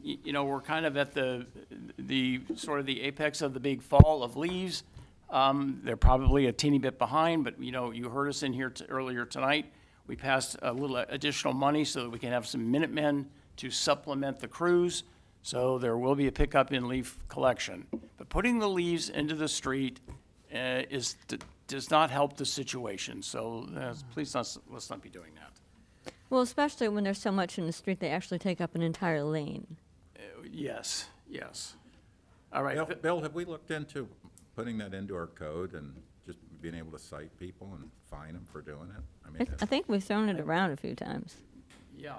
Speaker 1: You know, we're kind of at the sort of the apex of the big fall of leaves. They're probably a teeny bit behind, but you know, you heard us in here earlier tonight. We passed a little additional money so that we can have some Minutemen to supplement the crews. So there will be a pickup in leaf collection. But putting the leaves into the street does not help the situation. So please let's not be doing that.
Speaker 4: Well, especially when there's so much in the street, they actually take up an entire lane.
Speaker 1: Yes, yes. All right.
Speaker 3: Bill, have we looked into putting that into our code and just being able to cite people and fine them for doing it? I mean,
Speaker 4: I think we've thrown it around a few times.
Speaker 1: Yeah,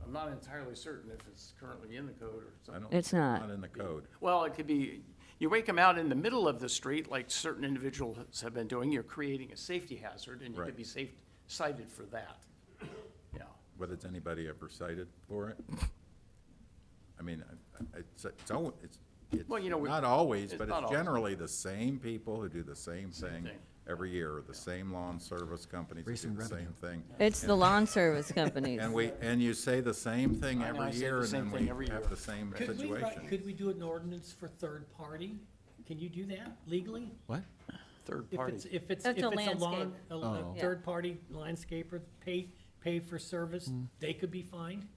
Speaker 1: I'm not entirely certain if it's currently in the code or something.
Speaker 4: It's not.
Speaker 3: Not in the code.
Speaker 1: Well, it could be, you rake them out in the middle of the street, like certain individuals have been doing, you're creating a safety hazard, and you could
Speaker 3: Right.
Speaker 1: be cited for that. Yeah.
Speaker 3: Whether it's anybody ever cited for it? I mean, it's
Speaker 1: Well, you know,
Speaker 3: not always,
Speaker 1: it's
Speaker 3: but
Speaker 1: not
Speaker 3: it's
Speaker 1: always.
Speaker 3: generally the same people who do the same thing
Speaker 1: thing.
Speaker 3: every year, the same lawn service companies who do
Speaker 6: Racing
Speaker 3: the
Speaker 6: revenue.
Speaker 3: same thing.
Speaker 4: It's the lawn service companies.
Speaker 3: And you say the same thing
Speaker 1: I know, I
Speaker 3: every
Speaker 1: say
Speaker 3: year,
Speaker 1: the
Speaker 3: and
Speaker 1: same
Speaker 3: then
Speaker 1: thing
Speaker 3: we
Speaker 1: every year.
Speaker 3: have the same situation.
Speaker 5: Could we do an ordinance for third party? Can you do that legally?
Speaker 6: What?
Speaker 1: Third
Speaker 5: If
Speaker 1: party.
Speaker 5: it's
Speaker 4: That's a
Speaker 5: lawn,
Speaker 4: landscape.
Speaker 6: Oh.
Speaker 5: a third-party landscaper pay for service, they could be fined?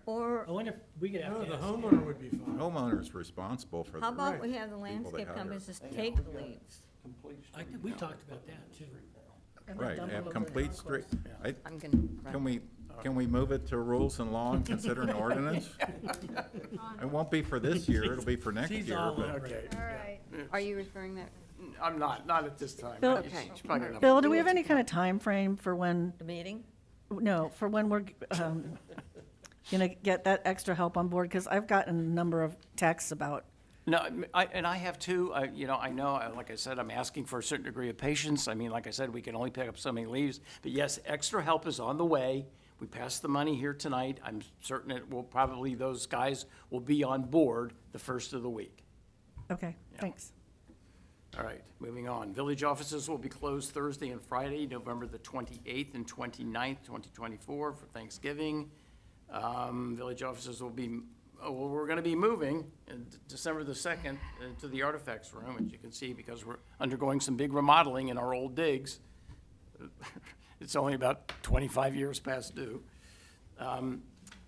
Speaker 4: Or
Speaker 5: I wonder if we could have
Speaker 8: No,
Speaker 5: to
Speaker 8: the
Speaker 5: ask.
Speaker 8: homeowner would be fine.
Speaker 3: Homeowner's responsible for the.
Speaker 4: how about
Speaker 8: Right.
Speaker 4: we have the
Speaker 3: People they
Speaker 4: landscape
Speaker 3: hire.
Speaker 4: companies just take the leaves?
Speaker 5: I think we talked about that too.
Speaker 3: Right, have complete street,
Speaker 14: I'm gonna.
Speaker 3: can we move it to rules and law and consider an ordinance? It won't be for this year, it'll be for next
Speaker 5: She's
Speaker 3: year,
Speaker 5: all
Speaker 3: but.
Speaker 5: over
Speaker 1: Okay,
Speaker 5: it.
Speaker 9: All right.
Speaker 14: Are you referring that?
Speaker 1: I'm not at this time.
Speaker 2: Bill-
Speaker 1: It's- it's probably enough.
Speaker 2: Bill, do we have any kind of time frame for when,
Speaker 4: The meeting?
Speaker 2: no, for when we're gonna get that extra help on board? Because I've gotten a number of texts about,
Speaker 1: No, I have too, you know, like I said, I'm asking for a certain degree of patience. I mean, like I said, we can only pick up so many leaves. But yes, extra help is on the way. We passed the money here tonight. I'm certain those guys will be on board the first of the week.
Speaker 2: okay, thanks.
Speaker 1: All right, moving on. Village offices will be closed Thursday and Friday, November the 28th and 29th, 2024 for Thanksgiving. Village offices will be, we're going to be moving December the 2nd to the artifacts room, as you can see, because we're undergoing some big remodeling in our old digs. It's only about 25 years past due.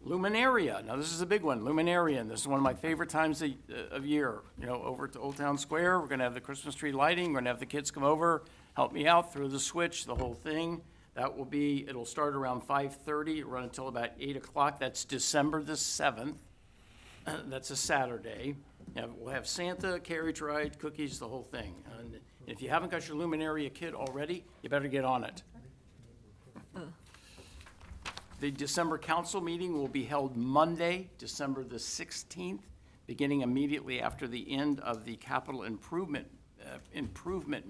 Speaker 1: Luminaria, now this is a big one, Luminarian. This is one of my favorite times of year. You know, over to Old Town Square, we're gonna have the Christmas tree lighting, we're gonna have the kids come over, help me out, throw the switch, the whole thing. It'll start around 5:30, run until about 8 o'clock. That's December the 7th. That's a Saturday. We'll have Santa, carriage ride, cookies, the whole thing. And If you haven't got your Luminaria kit already, you better get on it. The December council meeting will be held Monday, December the 16th, beginning immediately after the end of the capital improvement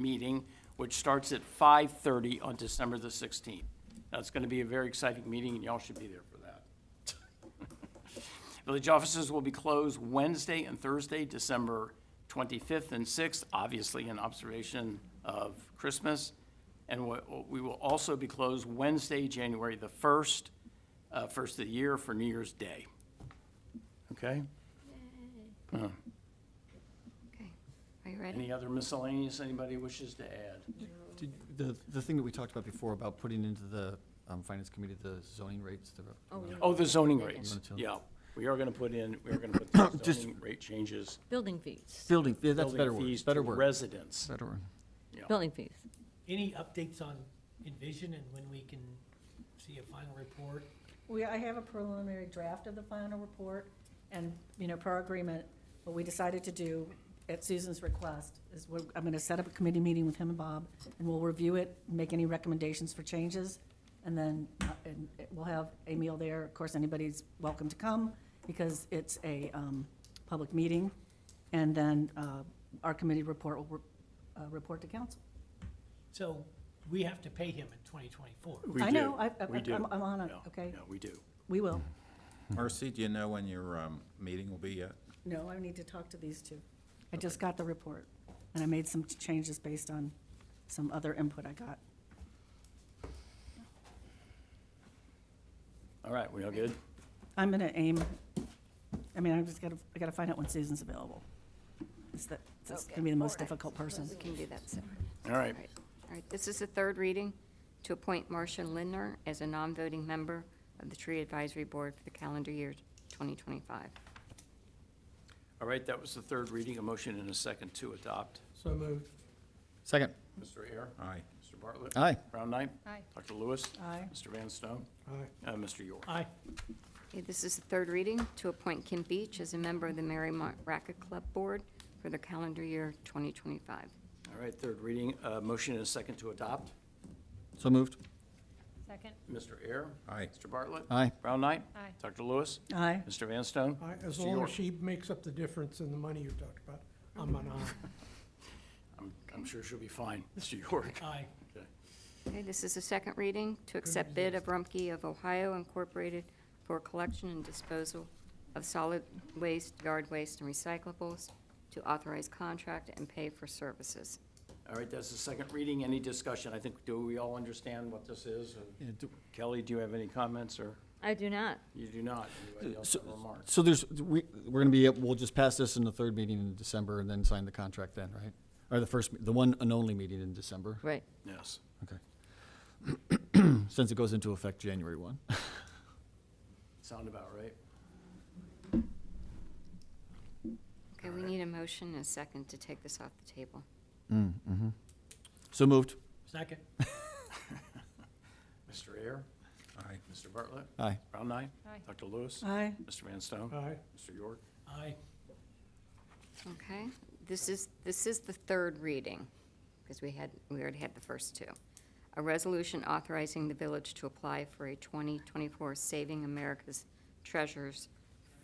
Speaker 1: meeting, which starts at 5:30 on December the 16th. That's going to be a very exciting meeting, and y'all should be there for that. Village offices will be closed Wednesday and Thursday, December 25th and 6th, obviously in observation of Christmas. And we will also be closed Wednesday, January the 1st, first of the year for New Year's Day. Okay?
Speaker 14: Okay, are you ready?
Speaker 1: Any other miscellaneous anybody wishes to add?
Speaker 6: The thing that we talked about before about putting into the finance committee, the zoning rates,
Speaker 1: Oh, the zoning rates, yeah. We are gonna put the
Speaker 6: Just-
Speaker 1: zoning rate changes.
Speaker 4: Building fees,
Speaker 6: building, yeah, that's a
Speaker 1: building
Speaker 6: better word,
Speaker 1: fees
Speaker 6: better
Speaker 1: to
Speaker 6: word.
Speaker 1: residents.
Speaker 6: Better word.
Speaker 1: Yeah.
Speaker 4: building fees.
Speaker 5: Any updates on Envision and when we can see a final report?
Speaker 2: I have a preliminary draft of the final report, and, per agreement, what we decided to do at Susan's request is I'm gonna set up a committee meeting with him and Bob, and we'll review it, make any recommendations for changes, and then, we'll have a meal there. Of course, anybody's welcome to come, because it's a, public meeting, and then, our committee report will, report to council.
Speaker 5: So we have to pay him in 2024.
Speaker 1: We
Speaker 2: I
Speaker 1: do.
Speaker 2: know,
Speaker 1: We do.
Speaker 2: I'm on it,
Speaker 1: Yeah,
Speaker 2: okay?
Speaker 1: Yeah, we do.
Speaker 2: We will.
Speaker 3: Marcy, do you know when your meeting will be yet?
Speaker 2: No, I need to talk to these two. I just got the report, and I made some changes based on some other input I got.
Speaker 1: All right, we all good?
Speaker 2: I'm gonna aim, I gotta find out when Susan's available. That's gonna be the most difficult person.
Speaker 14: We can do that separate.
Speaker 1: All right.
Speaker 14: All right, this is the third reading to appoint Marcia Lindner as a non-voting member of the Tree Advisory Board for the calendar year 2025.
Speaker 1: All right, that was the third reading, a motion and a second to adopt.
Speaker 8: So moved.
Speaker 6: Second.
Speaker 1: Mr. Ayer?
Speaker 3: Aye.
Speaker 1: Mr. Bartlett?
Speaker 6: Aye.
Speaker 1: Brown Knight?
Speaker 9: Aye.
Speaker 1: Dr. Lewis?
Speaker 2: Aye.
Speaker 1: Mr. Van Stone?
Speaker 8: Aye.
Speaker 1: Mr. York?
Speaker 5: Aye.
Speaker 14: Okay, this is the third reading to appoint Kim Beach as a member of the Mariemont Racket Club Board for the calendar year 2025.
Speaker 1: All right, third reading, motion and a second to adopt.
Speaker 6: So moved.
Speaker 9: Second.
Speaker 1: Mr. Ayer?
Speaker 3: Aye.
Speaker 1: Mr. Bartlett?
Speaker 6: Aye.
Speaker 1: Brown Knight?
Speaker 9: Aye.
Speaker 1: Dr. Lewis?
Speaker 2: Aye.
Speaker 1: Mr. Van Stone?
Speaker 8: Aye, as
Speaker 1: Mr.
Speaker 8: long
Speaker 1: York?
Speaker 8: as she makes up the difference in the money you talked about, I'm an aye.
Speaker 1: I'm sure she'll be fine. Mr. York?
Speaker 5: Aye.
Speaker 1: Okay.
Speaker 14: Okay, this is the second reading to accept bid of Rumpke of Ohio Incorporated for collection and disposal of solid waste, yard waste, and recyclables, to authorize contract and pay for services.
Speaker 1: All right, that's the second reading. Any discussion? I think, do we all understand what this is?
Speaker 6: Yeah,
Speaker 1: Kelly, do you have any comments, or
Speaker 4: I do not.
Speaker 1: you do not? Anybody else have remarks?
Speaker 6: So we're gonna we'll just pass this in the third meeting in December and then sign the contract then, right? Or the one and only meeting in December?
Speaker 4: Right.
Speaker 1: Yes.
Speaker 6: Okay. Since it goes into effect January 1.
Speaker 1: Sound about right?
Speaker 14: Okay, we need a motion and a second to take this off the table.
Speaker 6: Mm-hmm. So moved.
Speaker 5: Second.
Speaker 1: Mr. Ayer?
Speaker 3: Aye.
Speaker 1: Mr. Bartlett?
Speaker 6: Aye.
Speaker 1: Brown Knight?
Speaker 9: Aye.
Speaker 1: Dr. Lewis?
Speaker 2: Aye.
Speaker 1: Mr. Van Stone?
Speaker 8: Aye.
Speaker 1: Mr. York?
Speaker 5: Aye.
Speaker 14: Okay, this is the third reading, because we already had the first two. A resolution authorizing the village to apply for a 2024 Saving America's Treasures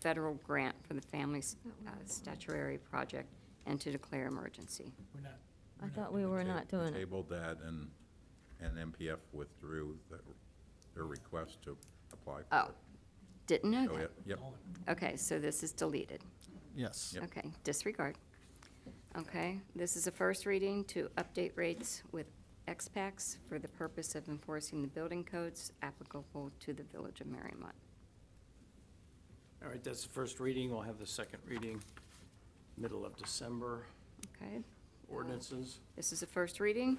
Speaker 14: federal grant for the family's statuary project and to declare emergency.
Speaker 5: We're not.
Speaker 4: I thought we were not doing it.
Speaker 3: Tabled that, and MPF withdrew their request to apply for
Speaker 14: Oh,
Speaker 3: it.
Speaker 14: didn't know
Speaker 3: Oh,
Speaker 14: that.
Speaker 3: Yep.
Speaker 14: Okay, so this is deleted.
Speaker 6: Yes.
Speaker 3: Yep.
Speaker 14: Okay, disregard. Okay, this is a first reading to update rates with XPACs for the purpose of enforcing the building codes applicable to the Village of Mariemont.
Speaker 1: All right, that's the first reading. We'll have the second reading, middle of December.
Speaker 14: Okay,
Speaker 1: Ordinances.
Speaker 14: this is a first reading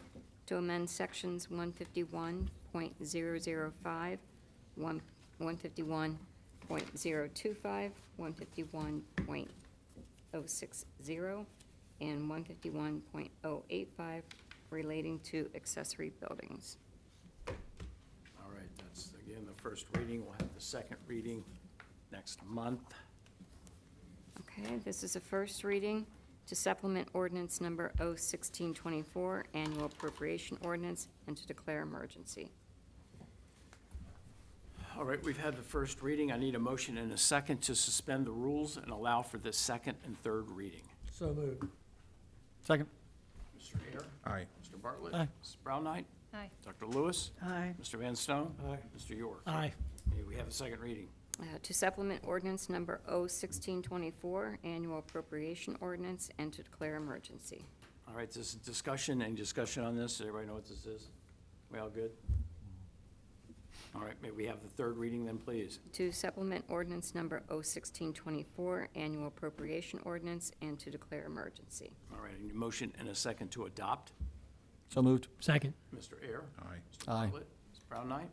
Speaker 14: to amend sections 151.005, 151.025, 151.060, and 151.085 relating to accessory buildings.
Speaker 1: All right, that's, again, the first reading. We'll have the second reading next month.
Speaker 14: Okay, this is a first reading to supplement ordinance number 01624, annual appropriation ordinance, and to declare emergency.
Speaker 1: All right, we've had the first reading. I need a motion and a second to suspend the rules and allow for the second and third reading.
Speaker 8: So moved.
Speaker 6: Second.
Speaker 1: Mr. Ayer?
Speaker 3: Aye.
Speaker 1: Mr. Bartlett?
Speaker 6: Aye.
Speaker 1: Mrs. Brown Knight?
Speaker 9: Aye.
Speaker 1: Dr. Lewis?
Speaker 2: Aye.
Speaker 1: Mr. Van Stone?
Speaker 8: Aye.
Speaker 1: Mr. York?
Speaker 5: Aye.
Speaker 1: May we have a second reading?
Speaker 14: To supplement ordinance number 01624, annual appropriation ordinance, and to declare emergency.
Speaker 1: All right, this is discussion. Any discussion on this? Does everybody know what this is? We all good? All right, may we have the third reading then, please?
Speaker 14: To supplement ordinance number 01624, annual appropriation ordinance, and to declare emergency.
Speaker 1: All right, I need a motion and a second to adopt.
Speaker 6: So moved.
Speaker 5: Second.
Speaker 1: Mr. Ayer?
Speaker 3: Aye.
Speaker 1: Mr.
Speaker 6: Aye.
Speaker 1: Bartlett? Ms. Brown Knight?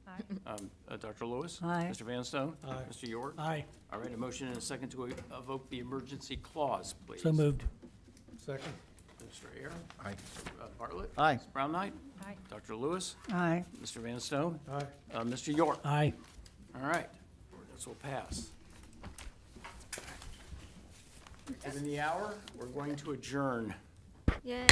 Speaker 9: Aye.
Speaker 1: Dr. Lewis?
Speaker 2: Aye.
Speaker 1: Mr. Van Stone?
Speaker 8: Aye.
Speaker 1: Mr. York?
Speaker 5: Aye.
Speaker 1: All right, a motion and a second to evoke the emergency clause, please.
Speaker 5: So moved.
Speaker 8: Second.
Speaker 1: Mr. Ayer?
Speaker 3: Aye.
Speaker 1: Bartlett?
Speaker 6: Aye.
Speaker 1: Ms. Brown Knight?
Speaker 9: Aye.
Speaker 1: Dr. Lewis?
Speaker 2: Aye.
Speaker 1: Mr. Van Stone?
Speaker 8: Aye.
Speaker 1: Mr. York?
Speaker 5: Aye.
Speaker 1: All right, ordinance will pass. Given the hour, we're going to adjourn.
Speaker 14: Yay.